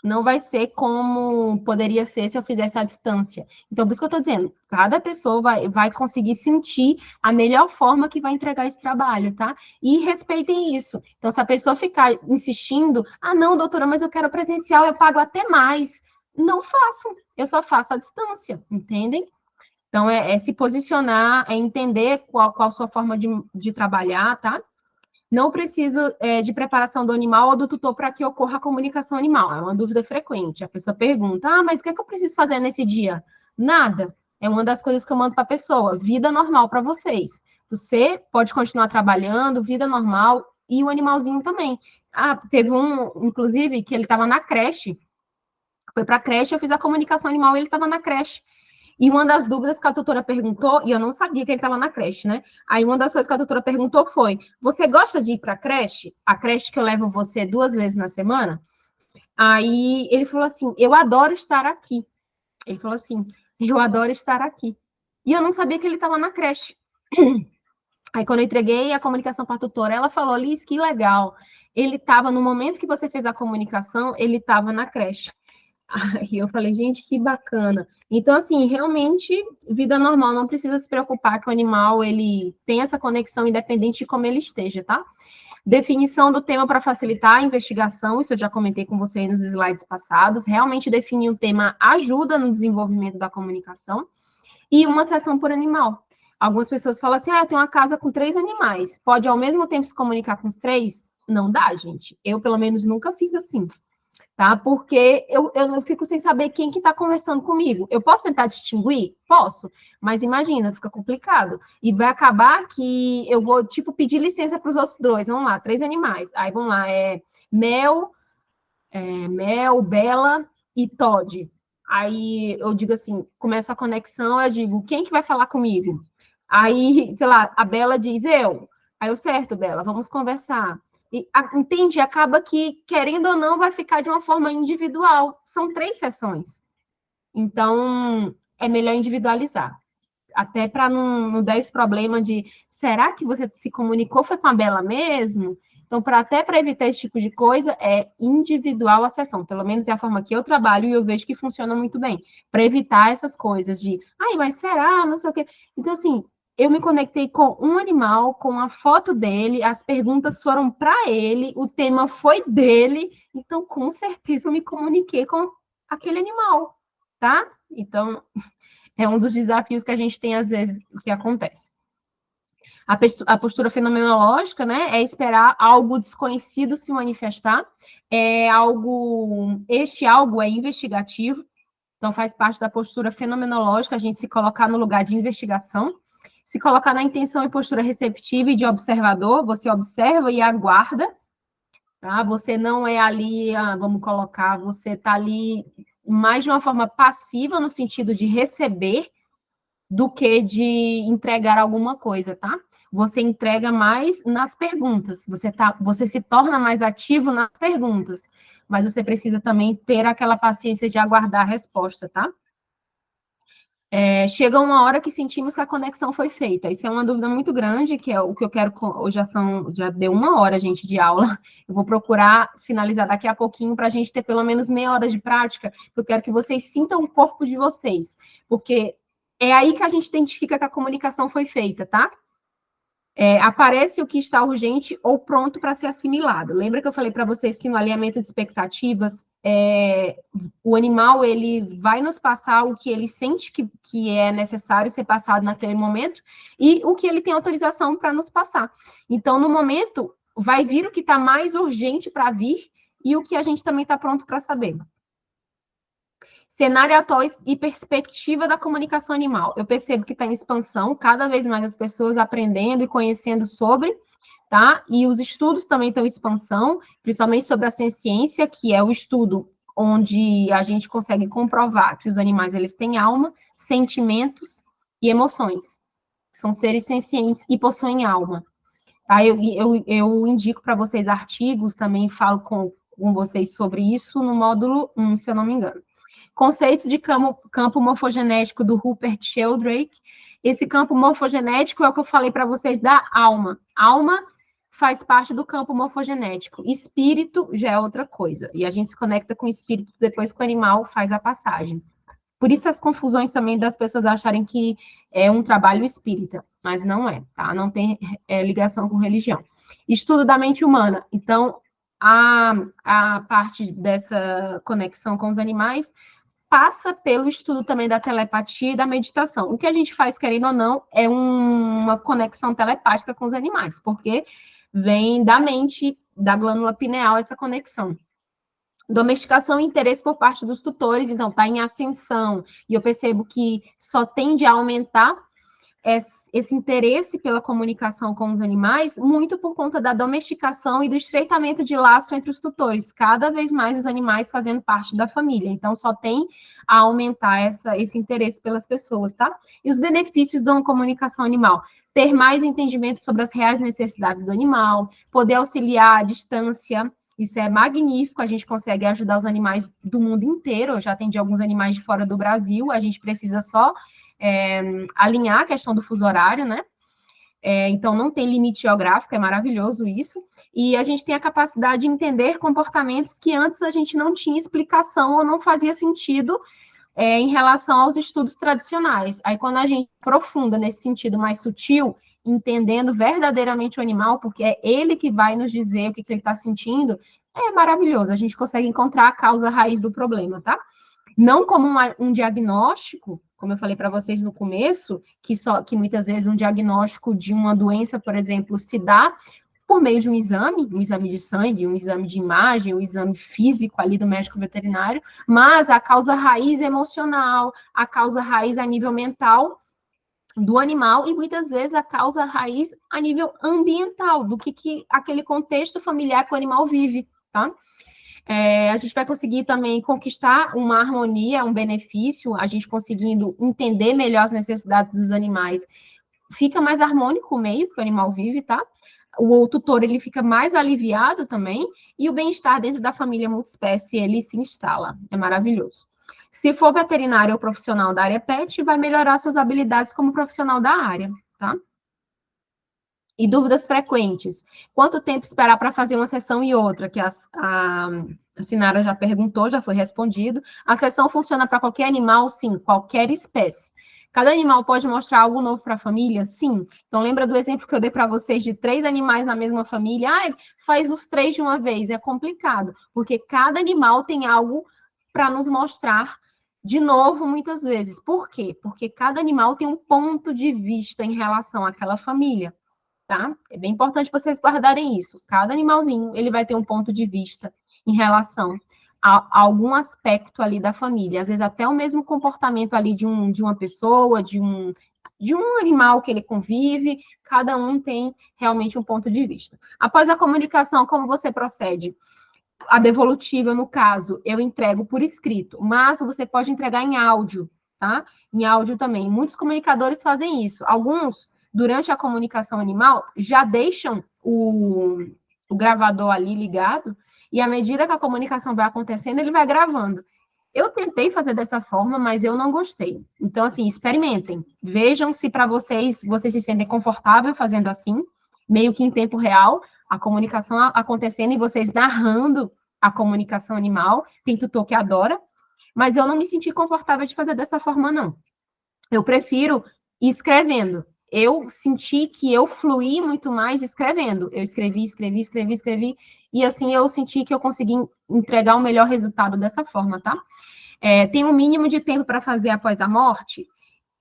Não vai ser como poderia ser se eu fizesse à distância. Então, por isso que eu estou dizendo, cada pessoa vai conseguir sentir a melhor forma que vai entregar esse trabalho, tá? E respeitem isso. Então, se a pessoa ficar insistindo, ah, não, doutora, mas eu quero presencial, eu pago até mais. Não faço, eu só faço à distância, entendem? Então, é se posicionar, é entender qual a sua forma de trabalhar, tá? Não preciso de preparação do animal ou do tutor para que ocorra a comunicação animal. É uma dúvida frequente. A pessoa pergunta, ah, mas o que é que eu preciso fazer nesse dia? Nada. É uma das coisas que eu mando para a pessoa. Vida normal para vocês. Você pode continuar trabalhando, vida normal, e o animalzinho também. Ah, teve um, inclusive, que ele estava na creche. Foi para a creche, eu fiz a comunicação animal e ele estava na creche. E uma das dúvidas que a tutora perguntou, e eu não sabia que ele estava na creche, né? Aí uma das coisas que a tutora perguntou foi: você gosta de ir para a creche? A creche que eu levo você 2 vezes na semana? Aí ele falou assim: eu adoro estar aqui. Ele falou assim: eu adoro estar aqui. E eu não sabia que ele estava na creche. Aí quando eu entreguei a comunicação para a tutora, ela falou: Liz, que legal. Ele estava, no momento que você fez a comunicação, ele estava na creche. Aí eu falei, gente, que bacana. Então, assim, realmente, vida normal, não precisa se preocupar que o animal, ele tem essa conexão independente de como ele esteja, tá? Definição do tema para facilitar a investigação, isso eu já comentei com vocês nos slides passados. Realmente definir o tema ajuda no desenvolvimento da comunicação. E uma sessão por animal. Algumas pessoas falam assim, eu tenho uma casa com 3 animais. Pode ao mesmo tempo se comunicar com os 3? Não dá, gente. Eu, pelo menos, nunca fiz assim. Tá? Porque eu fico sem saber quem que está conversando comigo. Eu posso tentar distinguir? Posso, mas imagina, fica complicado. E vai acabar que eu vou, tipo, pedir licença para os outros 2. Vamos lá, 3 animais. Aí, vamos lá, Mel, Bela e Todd. Aí eu digo assim, começa a conexão, eu digo, quem que vai falar comigo? Aí, sei lá, a Bela diz, eu. Aí eu, certo, Bela, vamos conversar. Entende? Acaba que, querendo ou não, vai ficar de uma forma individual. São 3 sessões. Então, é melhor individualizar. Até para não dar esse problema de, será que você se comunicou foi com a Bela mesmo? Então, até para evitar esse tipo de coisa, é individual a sessão. Pelo menos é a forma que eu trabalho e eu vejo que funciona muito bem. Para evitar essas coisas de, ai, mas será? Não sei o quê. Então, assim, eu me conectei com um animal, com a foto dele, as perguntas foram para ele, o tema foi dele, então, com certeza, eu me comuniquei com aquele animal, tá? Então, é um dos desafios que a gente tem, às vezes, que acontece. A postura fenomenológica, né, é esperar algo desconhecido se manifestar, este algo é investigativo, então faz parte da postura fenomenológica, a gente se colocar no lugar de investigação, se colocar na intenção e postura receptiva e de observador, você observa e aguarda, tá? Você não é ali, vamos colocar, você está ali mais de uma forma passiva, no sentido de receber, do que de entregar alguma coisa, tá? Você entrega mais nas perguntas, você se torna mais ativo nas perguntas, mas você precisa também ter aquela paciência de aguardar a resposta, tá? Chega uma hora que sentimos que a conexão foi feita. Isso é uma dúvida muito grande, que é o que eu quero. Hoje já deu 1 hora, gente, de aula. Eu vou procurar finalizar daqui a pouquinho para a gente ter pelo menos meia hora de prática. Eu quero que vocês sintam o corpo de vocês, porque é aí que a gente identifica que a comunicação foi feita, tá? Aparece o que está urgente ou pronto para ser assimilado. Lembra que eu falei para vocês que no alinhamento de expectativas, o animal ele vai nos passar o que ele sente que é necessário ser passado naquele momento e o que ele tem autorização para nos passar. Então, no momento, vai vir o que está mais urgente para vir e o que a gente também está pronto para saber. Cenário atual e perspectiva da comunicação animal. Eu percebo que está em expansão, cada vez mais as pessoas aprendendo e conhecendo sobre, tá? E os estudos também estão em expansão, principalmente sobre a ciência, que é o estudo onde a gente consegue comprovar que os animais eles têm alma, sentimentos e emoções. São seres sencientes e possuem alma. Tá? Eu indico para vocês artigos, também falo com vocês sobre isso no módulo 1, se eu não me engano. Conceito de campo morfogenético do Rupert Sheldrake. Esse campo morfogenético é o que eu falei para vocês da alma. Alma faz parte do campo morfogenético. Espírito já é outra coisa. E a gente se conecta com o espírito depois que o animal faz a passagem. Por isso as confusões também das pessoas acharem que é um trabalho espírita, mas não é, tá? Não tem ligação com religião. Estudo da mente humana. Então, a parte dessa conexão com os animais passa pelo estudo também da telepatia e da meditação. O que a gente faz, querendo ou não, é uma conexão telepática com os animais, porque vem da mente, da glândula pineal, essa conexão. Domesticação e interesse por parte dos tutores, então, está em ascensão, e eu percebo que só tende a aumentar esse interesse pela comunicação com os animais, muito por conta da domesticação e do estreitamento de laço entre os tutores, cada vez mais os animais fazendo parte da família, então só tem a aumentar esse interesse pelas pessoas, tá? E os benefícios de uma comunicação animal: ter mais entendimento sobre as reais necessidades do animal, poder auxiliar à distância. Isso é magnífico, a gente consegue ajudar os animais do mundo inteiro. Eu já atendi alguns animais de fora do Brasil, a gente precisa só alinhar a questão do fuso horário, né? Então, não tem limite geográfico, é maravilhoso isso. E a gente tem a capacidade de entender comportamentos que antes a gente não tinha explicação ou não fazia sentido em relação aos estudos tradicionais. Aí, quando a gente aprofunda nesse sentido mais sutil, entendendo verdadeiramente o animal, porque é ele que vai nos dizer o que ele está sentindo, é maravilhoso. A gente consegue encontrar a causa raiz do problema, tá? Não como um diagnóstico, como eu falei para vocês no começo, que muitas vezes um diagnóstico de uma doença, por exemplo, se dá por meio de um exame de sangue, um exame de imagem, um exame físico ali do médico veterinário, mas a causa raiz emocional, a causa raiz a nível mental do animal e muitas vezes a causa raiz a nível ambiental, do que aquele contexto familiar que o animal vive, tá? A gente vai conseguir também conquistar uma harmonia, um benefício, a gente conseguindo entender melhor as necessidades dos animais, fica mais harmônico o meio que o animal vive, tá? O tutor, ele fica mais aliviado também, e o bem-estar dentro da família multiespécie, ele se instala, é maravilhoso. Se for veterinário ou profissional da área pet, vai melhorar suas habilidades como profissional da área, tá? E dúvidas frequentes. Quanto tempo esperar para fazer uma sessão e outra? Que a Sinara já perguntou, já foi respondido. A sessão funciona para qualquer animal? Sim, qualquer espécie. Cada animal pode mostrar algo novo para a família? Sim. Então, lembra do exemplo que eu dei para vocês de 3 animais na mesma família? Ah, faz os 3 de uma vez. É complicado, porque cada animal tem algo para nos mostrar de novo, muitas vezes. Por quê? Porque cada animal tem um ponto de vista em relação àquela família. Tá? É bem importante vocês guardarem isso. Cada animalzinho, ele vai ter um ponto de vista em relação a algum aspecto ali da família. Às vezes até o mesmo comportamento ali de uma pessoa, de um animal que ele convive, cada um tem realmente um ponto de vista. Após a comunicação, como você procede? A devolutiva, no caso, eu entrego por escrito, mas você pode entregar em áudio, tá? Em áudio também. Muitos comunicadores fazem isso. Alguns, durante a comunicação animal, já deixam o gravador ali ligado, e à medida que a comunicação vai acontecendo, ele vai gravando. Eu tentei fazer dessa forma, mas eu não gostei. Então, assim, experimentem. Vejam se para vocês se sentem confortável fazendo assim, meio que em tempo real, a comunicação acontecendo e vocês narrando a comunicação animal. Tem tutor que adora, mas eu não me senti confortável de fazer dessa forma, não. Eu prefiro ir escrevendo. Eu senti que eu fluí muito mais escrevendo. Eu escrevi, e assim eu senti que eu consegui entregar o melhor resultado dessa forma, tá? Tem um mínimo de tempo para fazer após a morte?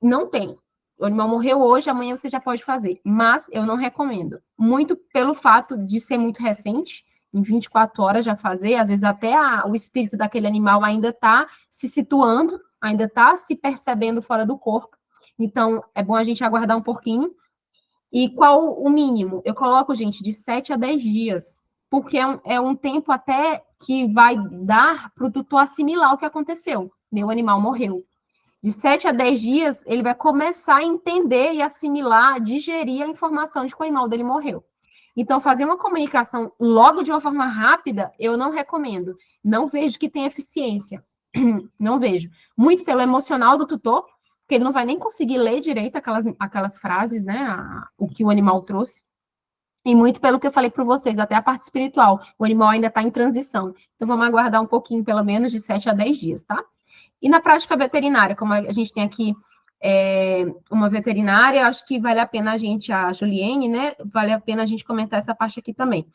Não tem. O animal morreu hoje, amanhã você já pode fazer. Mas eu não recomendo. Muito pelo fato de ser muito recente, em 24 horas já fazer, às vezes até o espírito daquele animal ainda está se situando, ainda está se percebendo fora do corpo. Então, é bom a gente aguardar um pouquinho. E qual o mínimo? Eu coloco, gente, de 7 a 10 dias, porque é um tempo até que vai dar para o tutor assimilar o que aconteceu. Meu animal morreu. De 7 a 10 dias, ele vai começar a entender e assimilar, digerir a informação de que o animal dele morreu. Então, fazer uma comunicação logo de uma forma rápida, eu não recomendo. Não vejo que tem eficiência. Não vejo. Muito pelo emocional do tutor, porque ele não vai nem conseguir ler direito aquelas frases, né? O que o animal trouxe. E muito pelo que eu falei para vocês, até a parte espiritual. O animal ainda está em transição. Então, vamos aguardar um pouquinho, pelo menos, de 7 a 10 dias, tá? E na prática veterinária, como a gente tem aqui uma veterinária, acho que vale a pena a Juliene, né? Vale a pena a gente comentar essa parte aqui também.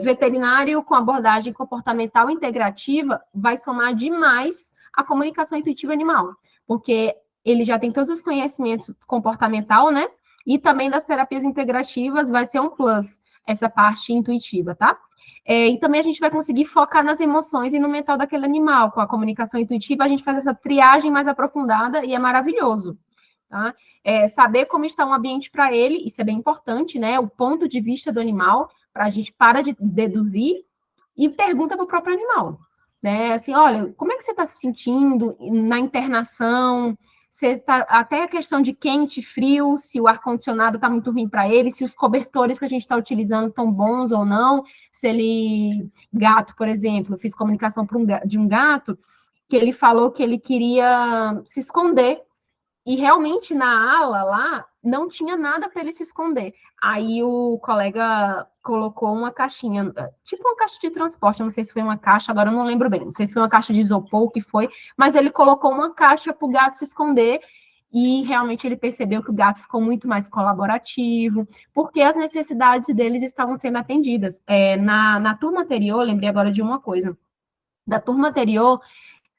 Veterinário com abordagem comportamental integrativa vai somar demais a comunicação intuitiva animal, porque ele já tem todos os conhecimentos comportamental, né? E também das terapias integrativas vai ser um plus, essa parte intuitiva, tá? E também a gente vai conseguir focar nas emoções e no mental daquele animal. Com a comunicação intuitiva, a gente faz essa triagem mais aprofundada e é maravilhoso. Tá? Saber como está um ambiente para ele, isso é bem importante, né? O ponto de vista do animal, para a gente parar de deduzir e pergunta para o próprio animal. Né? Assim, olha, como é que você está se sentindo na internação? Até a questão de quente, frio, se o ar-condicionado está muito ruim para ele, se os cobertores que a gente está utilizando estão bons ou não, se ele... Gato, por exemplo, eu fiz comunicação de um gato, que ele falou que ele queria se esconder, e realmente na ala lá, não tinha nada para ele se esconder. Aí o colega colocou uma caixinha, tipo uma caixa de transporte, eu não sei se foi uma caixa, agora eu não lembro bem, não sei se foi uma caixa de isopor, o que foi, mas ele colocou uma caixa para o gato se esconder, e realmente ele percebeu que o gato ficou muito mais colaborativo, porque as necessidades deles estavam sendo atendidas. Na turma anterior, lembrei agora de uma coisa, da turma anterior,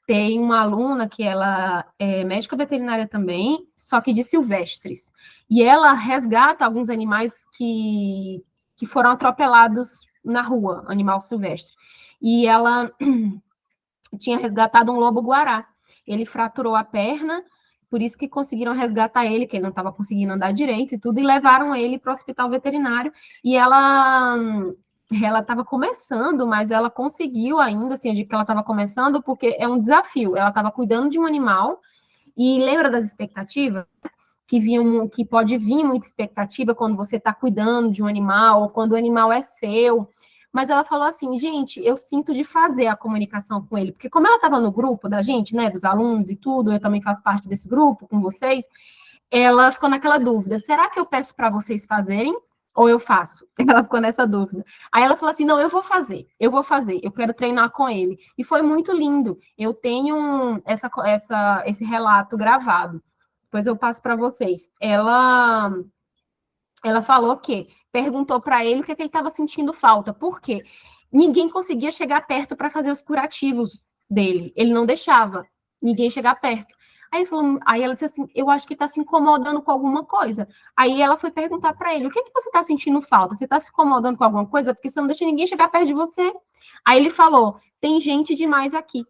tem uma aluna que ela é médica veterinária também, só que de silvestres. E ela resgata alguns animais que foram atropelados na rua, animal silvestre. E ela tinha resgatado um lobo-guará. Ele fraturou a perna, por isso que conseguiram resgatar ele, que ele não estava conseguindo andar direito e tudo, e levaram ele para o hospital veterinário. E ela estava começando, mas ela conseguiu ainda, assim, eu digo que ela estava começando, porque é um desafio. Ela estava cuidando de um animal, e lembra das expectativas? Que pode vir muita expectativa quando você está cuidando de um animal, ou quando o animal é seu. mas ela falou assim, gente, eu sinto de fazer a comunicação com ele, porque como ela estava no grupo da gente, né, dos alunos e tudo, eu também faço parte desse grupo com vocês, ela ficou naquela dúvida, será que eu peço para vocês fazerem ou eu faço? Ela ficou nessa dúvida. Aí ela falou assim, não, eu vou fazer, eu quero treinar com ele. E foi muito lindo, eu tenho esse relato gravado, depois eu passo para vocês. Ela falou que perguntou para ele o que ele estava sentindo falta. Por quê? Ninguém conseguia chegar perto para fazer os curativos dele. Ele não deixava ninguém chegar perto. Aí ela disse assim: eu acho que está se incomodando com alguma coisa. Aí ela foi perguntar para ele: o que você está sentindo falta? Você está se incomodando com alguma coisa? Porque você não deixa ninguém chegar perto de você. Aí ele falou: tem gente demais aqui.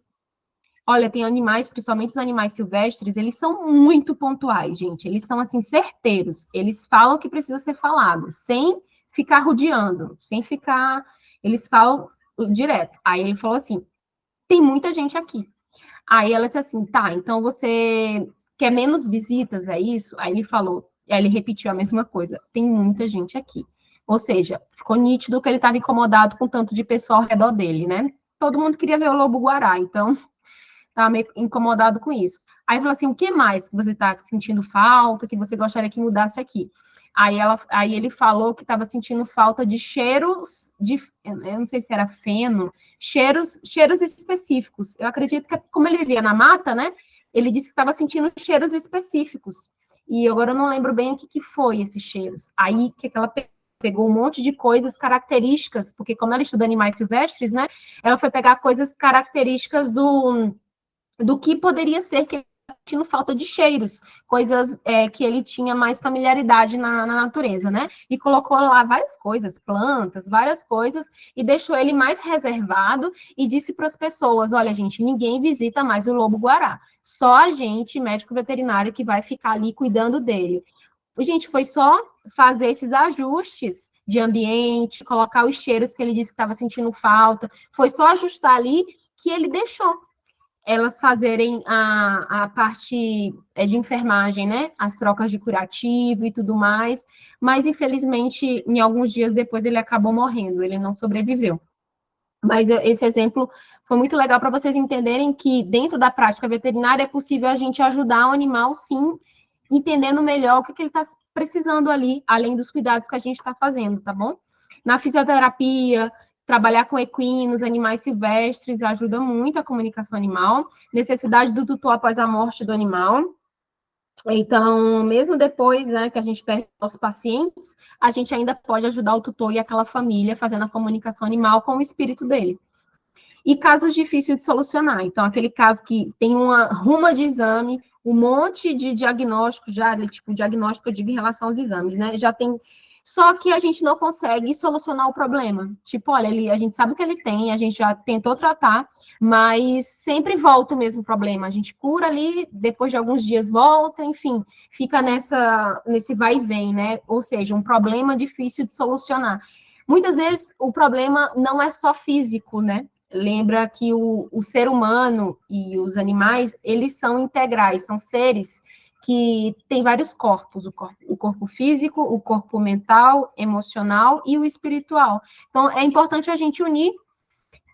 Olha, tem animais, principalmente os animais silvestres, eles são muito pontuais, gente. Eles são, assim, certeiros. Eles falam o que precisa ser falado, sem ficar rodeando, sem ficar... Eles falam direto. Aí ele falou assim, tem muita gente aqui. Aí ela disse assim, tá, então você quer menos visitas, é isso? Aí ele repetiu a mesma coisa, tem muita gente aqui. Ou seja, ficou nítido que ele estava incomodado com tanto de pessoal ao redor dele, né? Todo mundo queria ver o lobo-guará, então... Estava meio incomodado com isso. Aí falou assim, o que mais que você está sentindo falta, que você gostaria que mudasse aqui? Aí ele falou que estava sentindo falta de cheiros, eu não sei se era feno, cheiros específicos. Eu acredito que, como ele vivia na mata, né? Ele disse que estava sentindo cheiros específicos. E agora eu não lembro bem o que foi esses cheiros. Aí, que ela pegou um monte de coisas características, porque como ela estuda animais silvestres, né? Ela foi pegar coisas características do que poderia ser que ele estava sentindo falta de cheiros, coisas que ele tinha mais familiaridade na natureza, né? E colocou lá várias coisas, plantas, várias coisas, e deixou ele mais reservado e disse para as pessoas, olha, gente, ninguém visita mais o lobo-guará, só a gente, médico veterinário, que vai ficar ali cuidando dele. Gente, foi só fazer esses ajustes de ambiente, colocar os cheiros que ele disse que estava sentindo falta, foi só ajustar ali que ele deixou elas fazerem a parte de enfermagem, né? As trocas de curativo e tudo mais, mas infelizmente, em alguns dias depois, ele acabou morrendo, ele não sobreviveu. Mas esse exemplo foi muito legal para vocês entenderem que dentro da prática veterinária é possível a gente ajudar o animal, sim, entendendo melhor o que ele está precisando ali, além dos cuidados que a gente está fazendo, tá bom? Na fisioterapia, trabalhar com equinos, animais silvestres, ajuda muito a comunicação animal. Necessidade do tutor após a morte do animal. Então, mesmo depois, né, que a gente perde os pacientes, a gente ainda pode ajudar o tutor e aquela família fazendo a comunicação animal com o espírito dele. E casos difíceis de solucionar. Então, aquele caso que tem uma ruma de exame, um monte de diagnóstico já, tipo, diagnóstico eu digo em relação aos exames, né? Já tem. Só que a gente não consegue solucionar o problema. Tipo, olha, a gente sabe o que ele tem, a gente já tentou tratar, mas sempre volta o mesmo problema. A gente cura ali, depois de alguns dias volta, enfim, fica nesse vai e vem, né? Ou seja, um problema difícil de solucionar. Muitas vezes o problema não é só físico, né? Lembra que o ser humano e os animais, eles são integrais, são seres que têm vários corpos, o corpo físico, o corpo mental, emocional e o espiritual. Então, é importante a gente unir,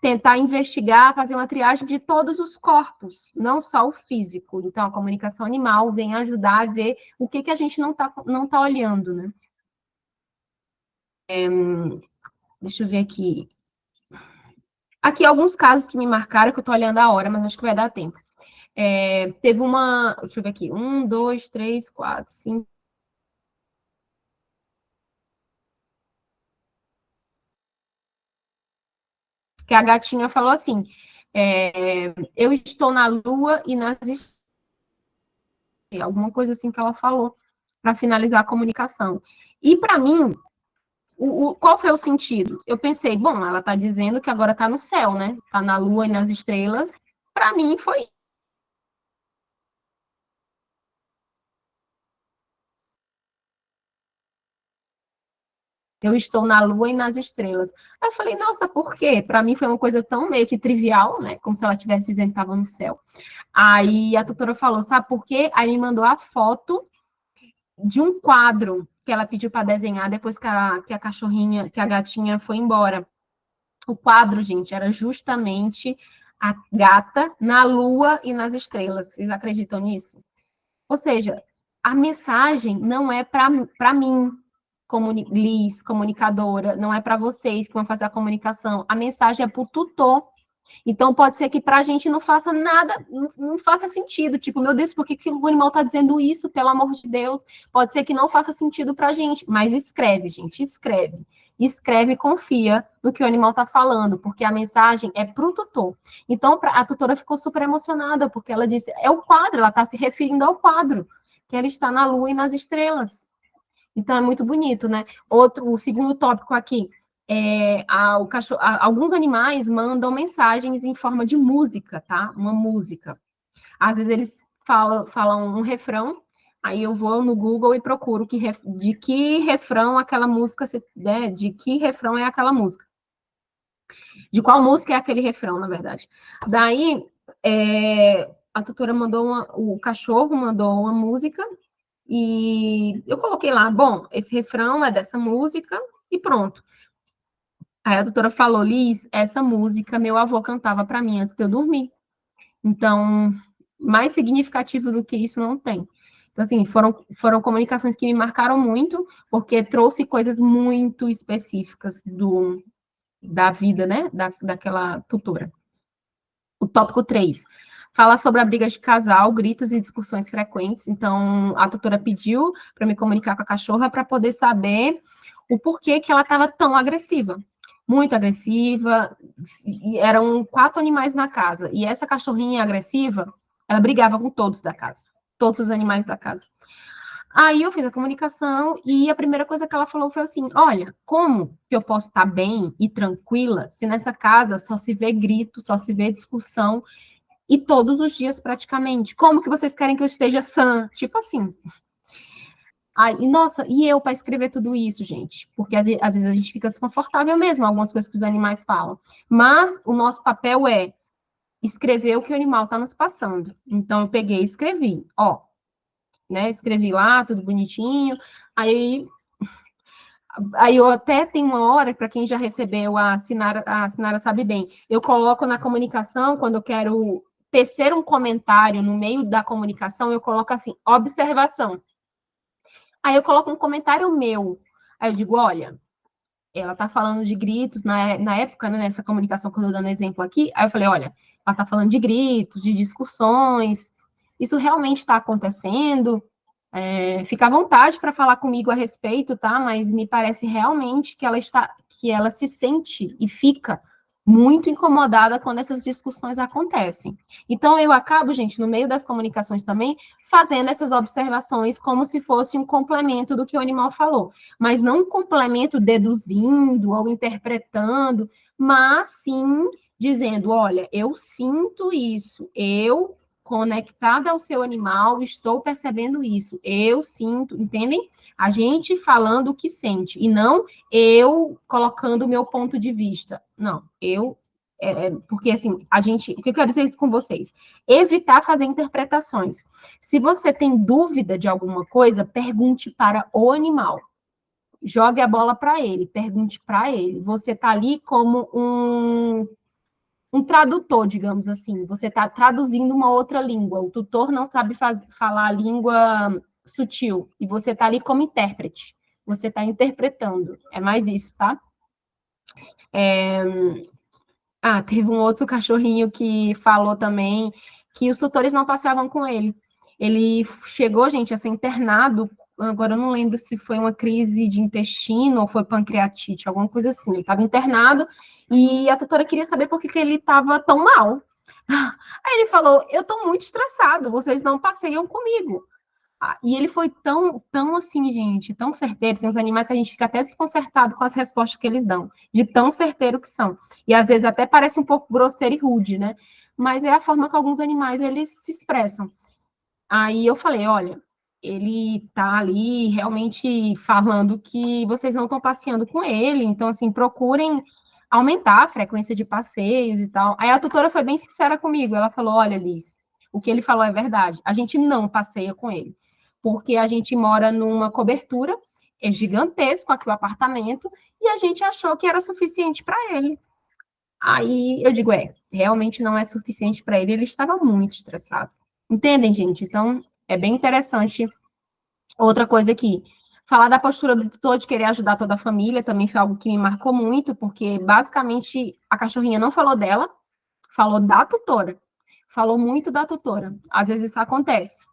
tentar investigar, fazer uma triagem de todos os corpos, não só o físico. Então, a comunicação animal vem ajudar a ver o que a gente não tá olhando, né? Deixa eu ver aqui. Aqui alguns casos que me marcaram, que eu tô olhando a hora, mas acho que vai dar tempo. Teve uma... Deixa eu ver aqui. 1, 2, 3, 4, 5... Que a gatinha falou assim, eu estou na lua e nas estrelas. Alguma coisa assim que ela falou, para finalizar a comunicação. E para mim, qual foi o sentido? Eu pensei, bom, ela está dizendo que agora está no céu, né? Está na lua e nas estrelas. Para mim foi eu estou na lua e nas estrelas. Aí eu falei, nossa, por quê? Para mim foi uma coisa tão meio que trivial, né? Como se ela estivesse dizendo que estava no céu. Aí a tutora falou, sabe por quê? Aí me mandou a foto de um quadro que ela pediu para desenhar depois que a cachorrinha, que a gatinha foi embora. O quadro, gente, era justamente a gata na lua e nas estrelas. Vocês acreditam nisso? Ou seja, a mensagem não é para mim, Liz, comunicadora, não é para vocês que vão fazer a comunicação. A mensagem é para o tutor. Então, pode ser que para a gente não faça nada, não faça sentido. Tipo, meu Deus, por que o animal está dizendo isso? Pelo amor de Deus. Pode ser que não faça sentido para a gente. Mas escreve, gente, escreve. Escreve e confia no que o animal está falando, porque a mensagem é para o tutor. Então, a tutora ficou super emocionada, porque ela disse, é o quadro, ela está se referindo ao quadro, que ela está na lua e nas estrelas. Então, é muito bonito, né? O segundo tópico aqui, alguns animais mandam mensagens em forma de música, tá? Uma música. Às vezes eles falam um refrão, aí eu vou no Google e procuro de que refrão aquela música, né? De que refrão é aquela música. De qual música é aquele refrão, na verdade. Daí, a tutora o cachorro mandou uma música, e eu coloquei lá, bom, esse refrão é dessa música, e pronto. Aí a doutora falou, Liz, essa música meu avô cantava para mim antes de eu dormir. Então, mais significativo do que isso não tem. Então, assim, foram comunicações que me marcaram muito, porque trouxe coisas muito específicas da vida, né, daquela tutora. O tópico 3. Fala sobre a briga de casal, gritos e discussões frequentes. Então, a tutora pediu para me comunicar com a cachorra para poder saber o porquê que ela estava tão agressiva. Muito agressiva. E eram 4 animais na casa. E essa cachorrinha agressiva, ela brigava com todos da casa. Todos os animais da casa. Aí eu fiz a comunicação e a primeira coisa que ela falou foi assim, olha, como que eu posso estar bem e tranquila se nessa casa só se vê grito, só se vê discussão e todos os dias praticamente? Como que vocês querem que eu esteja sã? Tipo assim. Aí, nossa, e eu para escrever tudo isso, gente? Porque às vezes a gente fica desconfortável mesmo, algumas coisas que os animais falam. Mas o nosso papel é escrever o que o animal está nos passando. Então eu peguei e escrevi, ó, né? Escrevi lá, tudo bonitinho. Aí eu até tenho uma hora, para quem já recebeu, a Sinara sabe bem, eu coloco na comunicação, quando eu quero tecer um comentário no meio da comunicação, eu coloco assim, observação. Aí eu coloco um comentário meu. Aí eu digo, olha, ela tá falando de gritos, na época, né, nessa comunicação que eu tô dando exemplo aqui, aí eu falei, olha, ela tá falando de gritos, de discussões, isso realmente está acontecendo? Fica à vontade para falar comigo a respeito, tá? Mas me parece realmente que ela se sente e fica muito incomodada quando essas discussões acontecem. Então, eu acabo, gente, no meio das comunicações também, fazendo essas observações como se fosse um complemento do que o animal falou, mas não um complemento deduzindo ou interpretando, mas sim dizendo, olha, eu sinto isso, eu conectada ao seu animal, estou percebendo isso, eu sinto, entendem? A gente falando o que sente, e não eu colocando o meu ponto de vista. Não, porque assim, o que eu quero dizer isso com vocês? Evitar fazer interpretações. Se você tem dúvida de alguma coisa, pergunte para o animal. Jogue a bola para ele, pergunte para ele. Você está ali como um tradutor, digamos assim. Você está traduzindo uma outra língua. O tutor não sabe falar a língua sutil. E você está ali como intérprete. Você está interpretando. É mais isso, tá? Teve um outro cachorrinho que falou também que os tutores não passavam com ele. Ele chegou, gente, a ser internado. Agora eu não lembro se foi uma crise de intestino ou foi pancreatite, alguma coisa assim. Ele estava internado e a tutora queria saber por que ele estava tão mal. Aí ele falou, eu estou muito estressado, vocês não passeiam comigo. E ele foi tão assim, gente, tão certeiro. Tem uns animais que a gente fica até desconcertado com as respostas que eles dão, de tão certeiro que são. E às vezes até parece um pouco grosseiro e rude, né? Mas é a forma que alguns animais, eles se expressam. Aí eu falei, olha, ele tá ali realmente falando que vocês não estão passeando com ele, então, assim, procurem aumentar a frequência de passeios e tal. Aí a tutora foi bem sincera comigo, ela falou, olha, Liz, o que ele falou é verdade, a gente não passeia com ele, porque a gente mora numa cobertura, é gigantesco aqui o apartamento, e a gente achou que era suficiente para ele. Aí eu digo, realmente não é suficiente para ele, ele estava muito estressado. Entendem, gente? Então, é bem interessante. Outra coisa aqui, falar da postura do tutor de querer ajudar toda a família também foi algo que me marcou muito, porque basicamente a cachorrinha não falou dela, falou da tutora. Falou muito da tutora. Às vezes isso acontece.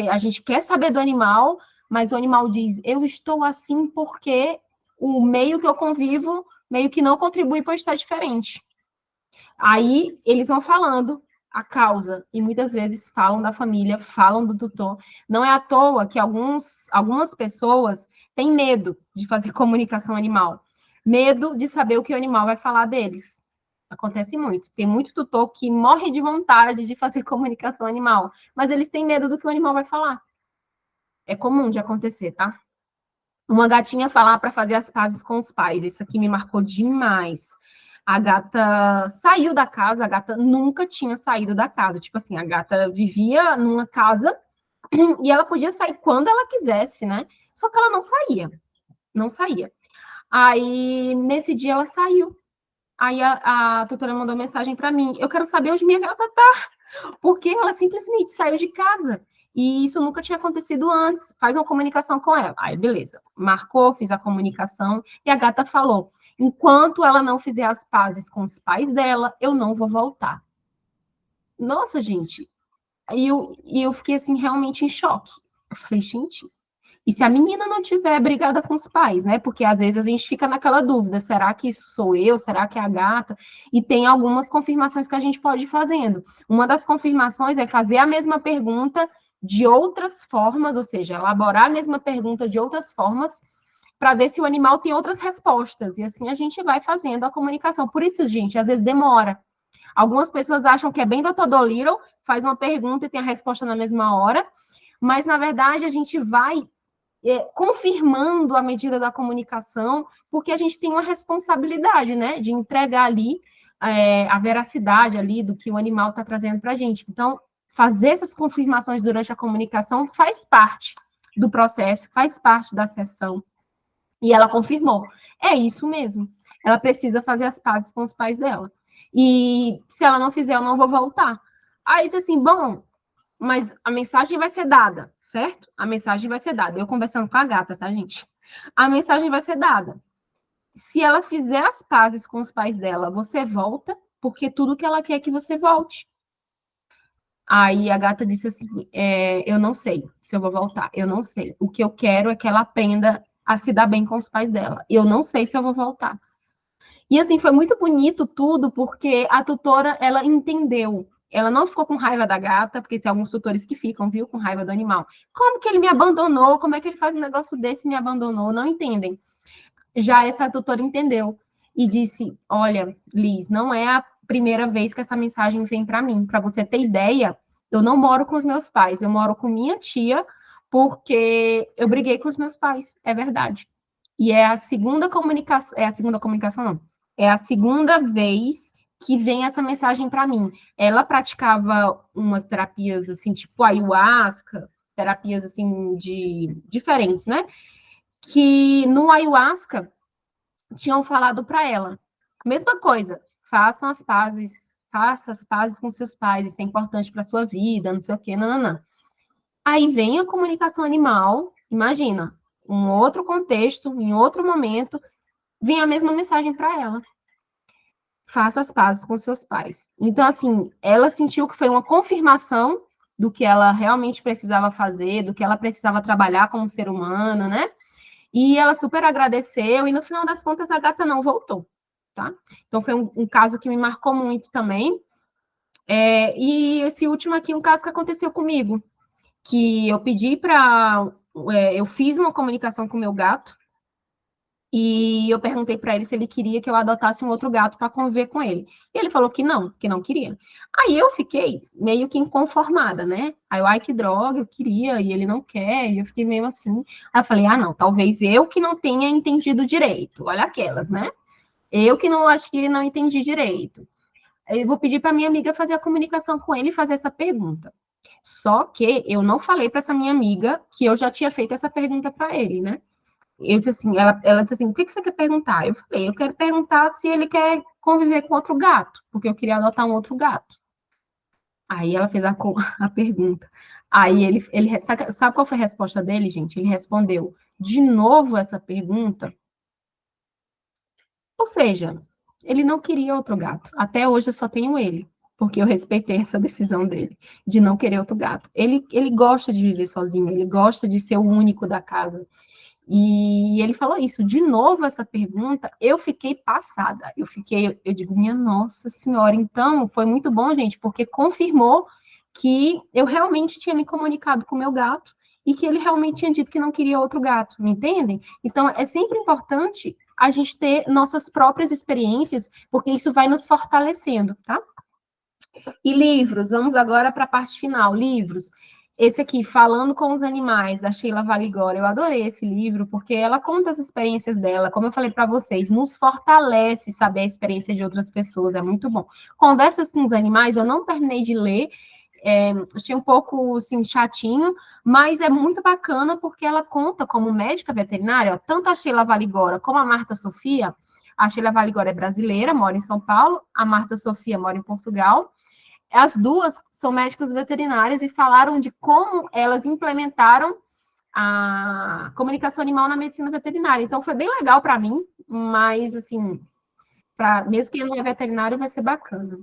A gente quer saber do animal, mas o animal diz: eu estou assim porque o meio que eu convivo meio que não contribui para eu estar diferente. Aí eles vão falando a causa, e muitas vezes falam da família, falam do tutor. Não é à toa que algumas pessoas têm medo de fazer comunicação animal, medo de saber o que o animal vai falar deles. Acontece muito. Tem muito tutor que morre de vontade de fazer comunicação animal, mas eles têm medo do que o animal vai falar. É comum de acontecer, tá? Uma gatinha falar para fazer as pazes com os pais. Isso aqui me marcou demais. A gata saiu da casa, a gata nunca tinha saído da casa. Tipo assim, a gata vivia numa casa e ela podia sair quando ela quisesse, né? Só que ela não saía. Não saía. Aí, nesse dia, ela saiu. Aí a tutora mandou mensagem para mim: eu quero saber onde minha gata tá, porque ela simplesmente saiu de casa. E isso nunca tinha acontecido antes. Faz uma comunicação com ela. Aí, beleza. Marcou, fiz a comunicação e a gata falou: enquanto ela não fizer as pazes com os pais dela, eu não vou voltar. Nossa, gente. E eu fiquei assim, realmente em choque. Eu falei, gente, e se a menina não tiver brigada com os pais, né? Porque às vezes a gente fica naquela dúvida: será que isso sou eu? Será que é a gata? E tem algumas confirmações que a gente pode ir fazendo. Uma das confirmações é fazer a mesma pergunta de outras formas, ou seja, elaborar a mesma pergunta de outras formas, para ver se o animal tem outras respostas. E assim a gente vai fazendo a comunicação. Por isso, gente, às vezes demora. Algumas pessoas acham que é bem Dr. Dolittle, faz uma pergunta e tem a resposta na mesma hora, mas na verdade a gente vai confirmando a medida da comunicação, porque a gente tem uma responsabilidade, né, de entregar ali a veracidade ali do que o animal está trazendo para a gente. Então, fazer essas confirmações durante a comunicação faz parte do processo, faz parte da sessão. E ela confirmou: é isso mesmo. Ela precisa fazer as pazes com os pais dela. E se ela não fizer, eu não vou voltar. Aí disse assim: bom, mas a mensagem vai ser dada, certo? A mensagem vai ser dada. Eu conversando com a gata, tá, gente? A mensagem vai ser dada. Se ela fizer as pazes com os pais dela, você volta, porque tudo que ela quer é que você volte. Aí a gata disse assim: eu não sei se eu vou voltar, eu não sei. O que eu quero é que ela aprenda a se dar bem com os pais dela. Eu não sei se eu vou voltar. E assim, foi muito bonito tudo, porque a tutora, ela entendeu. Ela não ficou com raiva da gata, porque tem alguns tutores que ficam, viu, com raiva do animal. Como que ele me abandonou? Como é que ele faz um negócio desse e me abandonou? Não entendem. Já essa tutora entendeu e disse: olha, Liz, não é a primeira vez que essa mensagem vem para mim. Para você ter ideia, eu não moro com os meus pais, eu moro com minha tia, porque eu briguei com os meus pais, é verdade. E é a segunda comunicação, não. É a segunda vez que vem essa mensagem para mim. Ela praticava umas terapias assim, tipo ayahuasca, terapias assim diferentes, né? Que no ayahuasca tinham falado para ela: mesma coisa, faça as pazes com seus pais, isso é importante para sua vida, não sei o quê, não. Aí vem a comunicação animal, imagina, um outro contexto, em outro momento, vem a mesma mensagem para ela: faça as pazes com seus pais. Então, assim, ela sentiu que foi uma confirmação do que ela realmente precisava fazer, do que ela precisava trabalhar como ser humano, né? E ela super agradeceu, e no final das contas a gata não voltou, tá? Então foi um caso que me marcou muito também. E esse último aqui, um caso que aconteceu comigo, que eu pedi para... eu fiz uma comunicação com o meu gato, e eu perguntei para ele se ele queria que eu adotasse um outro gato para conviver com ele. E ele falou que não queria. Aí eu fiquei meio que inconformada, né? Aí eu, ai, que droga, eu queria, e ele não quer, e eu fiquei meio assim. Aí eu falei: não, talvez eu que não tenha entendido direito. Olha aquelas, né? Eu que não acho que não entendi direito. Eu vou pedir para minha amiga fazer a comunicação com ele e fazer essa pergunta. Só que eu não falei para essa minha amiga que eu já tinha feito essa pergunta para ele, né? Eu disse assim, ela disse assim, o que você quer perguntar? Eu falei, eu quero perguntar se ele quer conviver com outro gato, porque eu queria adotar um outro gato. Aí ela fez a pergunta. Aí ele sabe qual foi a resposta dele, gente? Ele respondeu de novo essa pergunta. Ou seja, ele não queria outro gato. Até hoje eu só tenho ele, porque eu respeitei essa decisão dele de não querer outro gato. Ele gosta de viver sozinho, ele gosta de ser o único da casa. E ele falou isso, de novo essa pergunta, eu fiquei passada, eu digo, minha Nossa Senhora, então foi muito bom, gente, porque confirmou que eu realmente tinha me comunicado com o meu gato e que ele realmente tinha dito que não queria outro gato, me entendem? Então, é sempre importante a gente ter nossas próprias experiências, porque isso vai nos fortalecendo, tá? E livros, vamos agora para a parte final, livros. Esse aqui, Falando com os Animais, da Sheila Valigora, eu adorei esse livro, porque ela conta as experiências dela, como eu falei para vocês, nos fortalece saber a experiência de outras pessoas, é muito bom. Conversas com os Animais, eu não terminei de ler, achei um pouco, assim, chatinho, mas é muito bacana, porque ela conta como médica veterinária, ó, tanto a Sheila Valigora como a Marta Sofia. A Sheila Valigora é brasileira, mora em São Paulo, a Marta Sofia mora em Portugal. As duas são médicas veterinárias e falaram de como elas implementaram a comunicação animal na medicina veterinária. Então, foi bem legal para mim, mas, assim, mesmo quem não é veterinário, vai ser bacana.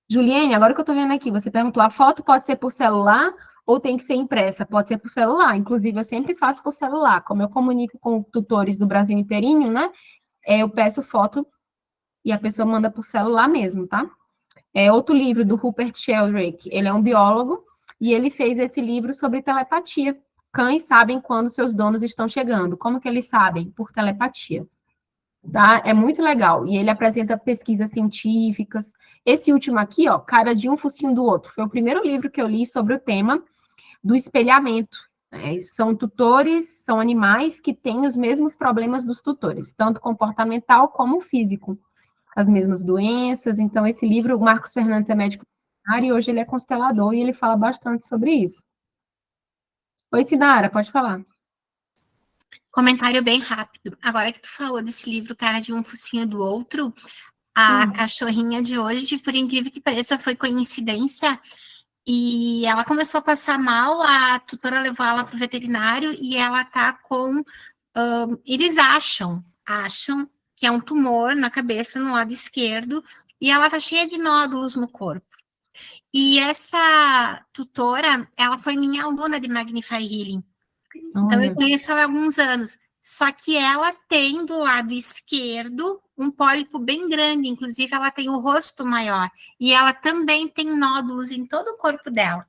Juliane, agora que eu estou vendo aqui, você perguntou, a foto pode ser por celular ou tem que ser impressa? Pode ser por celular. Inclusive, eu sempre faço por celular. Como eu comunico com tutores do Brasil inteirinho, né? Eu peço foto e a pessoa manda por celular mesmo, tá? Outro livro do Rupert Sheldrake, ele é um biólogo, e ele fez esse livro sobre telepatia. Cães sabem quando seus donos estão chegando. Como que eles sabem? Por telepatia. Tá? É muito legal. E ele apresenta pesquisas científicas. Esse último aqui, ó, Cara de um Focinho do Outro, foi o primeiro livro que eu li sobre o tema do espelhamento. São tutores, são animais que têm os mesmos problemas dos tutores, tanto comportamental como físico, as mesmas doenças. Então, esse livro, o Marcos Fernandes é médico veterinário e hoje ele é constelador e ele fala bastante sobre isso. Oi, Sidara, pode falar. Comentário bem rápido. Agora que tu falou desse livro, Cara de um Focinho do Outro, a cachorrinha de hoje, por incrível que pareça, foi coincidência, e ela começou a passar mal, a tutora levou ela para o veterinário e ela tá com, eles acham que é um tumor na cabeça, no lado esquerdo, e ela tá cheia de nódulos no corpo. E essa tutora, ela foi minha aluna de Magnify Healing. Então, eu conheço ela há alguns anos. Só que ela tem do lado esquerdo um pólipo bem grande, inclusive ela tem o rosto maior. E ela também tem nódulos em todo o corpo dela.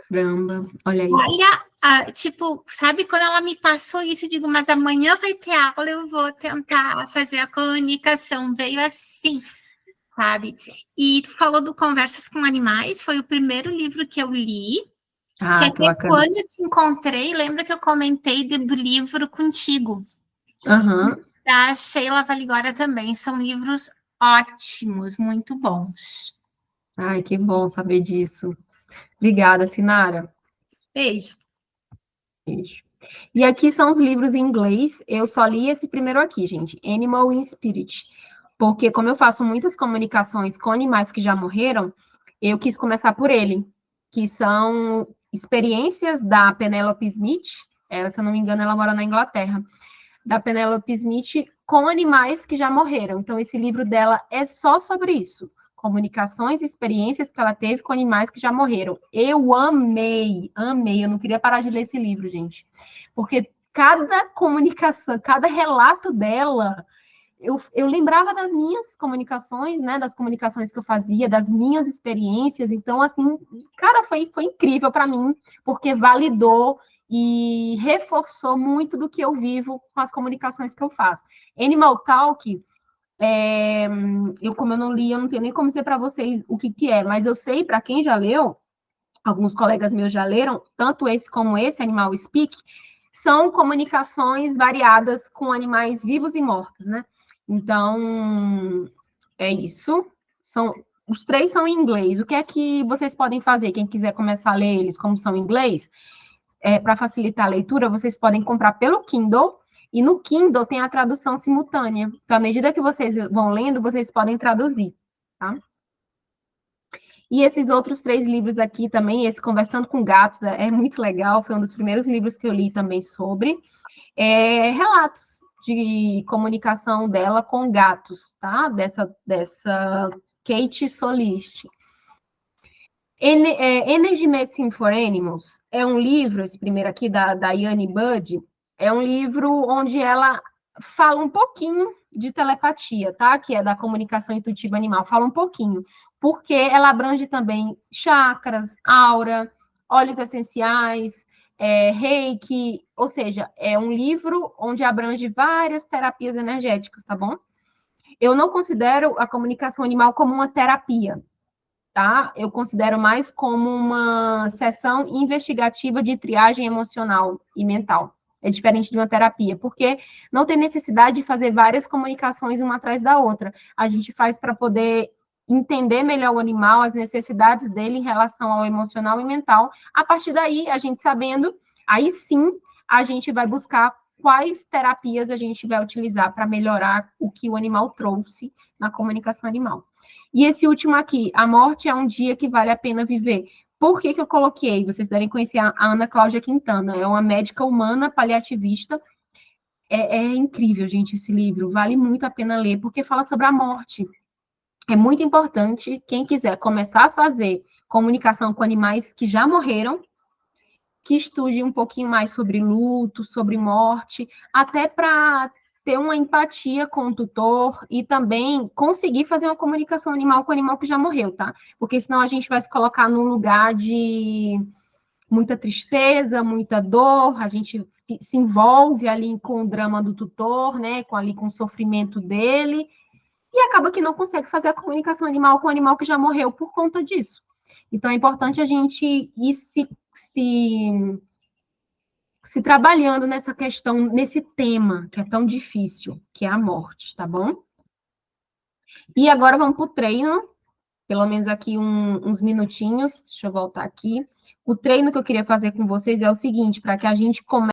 Caramba, olha aí. Olha, tipo, sabe quando ela me passou isso, eu digo, mas amanhã vai ter aula, eu vou tentar fazer a comunicação. Veio assim, sabe? E tu falou do Conversas com Animais, foi o primeiro livro que eu li. Ah, que bacana. Quando eu te encontrei, lembra que eu comentei do livro contigo? Da Sheila Valigora também. São livros ótimos, muito bons. Ai, que bom saber disso. Obrigada, Sinara. Beijo. Beijo. E aqui são os livros em inglês. Eu só li esse primeiro aqui, gente. Animal in Spirit. Porque como eu faço muitas comunicações com animais que já morreram, eu quis começar por ele, que são experiências da Penelope Smith, se eu não me engano, ela mora na Inglaterra, da Penelope Smith com animais que já morreram. Então, esse livro dela é só sobre isso. Comunicações e experiências que ela teve com animais que já morreram. Eu amei. Eu não queria parar de ler esse livro, gente. Porque cada comunicação, cada relato dela, eu lembrava das minhas comunicações, né? Das comunicações que eu fazia, das minhas experiências. Então, assim, cara, foi incrível para mim, porque validou e reforçou muito do que eu vivo com as comunicações que eu faço. Animal Talk, como eu não li, eu não tenho nem como dizer para vocês o que é, mas eu sei, para quem já leu, alguns colegas meus já leram, tanto esse como esse, Animal Speak, são comunicações variadas com animais vivos e mortos, né? Então, é isso. Os três são em inglês. O que é que vocês podem fazer? Quem quiser começar a ler eles, como são em inglês, para facilitar a leitura, vocês podem comprar pelo Kindle, e no Kindle tem a tradução simultânea. Então, à medida que vocês vão lendo, vocês podem traduzir, tá? E esses outros 3 livros aqui também, esse Conversando com Gatos, é muito legal, foi um dos primeiros livros que eu li também sobre relatos de comunicação dela com gatos, tá? Dessa Kate Solist. Energy Medicine for Animals é um livro, esse primeiro aqui, da Diane Budd, é um livro onde ela fala um pouquinho de telepatia, tá? Que é da comunicação intuitiva animal, fala um pouquinho, porque ela abrange também chakras, aura, óleos essenciais, reiki, ou seja, é um livro onde abrange várias terapias energéticas, tá bom? Eu não considero a comunicação animal como uma terapia, tá? Eu considero mais como uma sessão investigativa de triagem emocional e mental. É diferente de uma terapia, porque não tem necessidade de fazer várias comunicações uma atrás da outra. A gente faz para poder entender melhor o animal, as necessidades dele em relação ao emocional e mental. A partir daí, a gente sabendo, aí sim, a gente vai buscar quais terapias a gente vai utilizar para melhorar o que o animal trouxe na comunicação animal. E esse último aqui, a morte é um dia que vale a pena viver. Por que eu coloquei? Vocês devem conhecer a Ana Cláudia Quintana, é uma médica humana paliativista. É incrível, gente, esse livro, vale muito a pena ler, porque fala sobre a morte. É muito importante, quem quiser começar a fazer comunicação com animais que já morreram, que estude um pouquinho mais sobre luto, sobre morte, até para ter uma empatia com o tutor e também conseguir fazer uma comunicação animal com o animal que já morreu, tá? Porque senão a gente vai se colocar num lugar de muita tristeza, muita dor, a gente se envolve ali com o drama do tutor, né? Com o sofrimento dele, e acaba que não consegue fazer a comunicação animal com o animal que já morreu por conta disso. Então, é importante a gente ir se trabalhando nessa questão, nesse tema que é tão difícil, que é a morte, tá bom? E agora vamos para o treino, pelo menos aqui uns minutinhos, deixa eu voltar aqui. O treino que eu queria fazer com vocês é o seguinte, para que a gente comece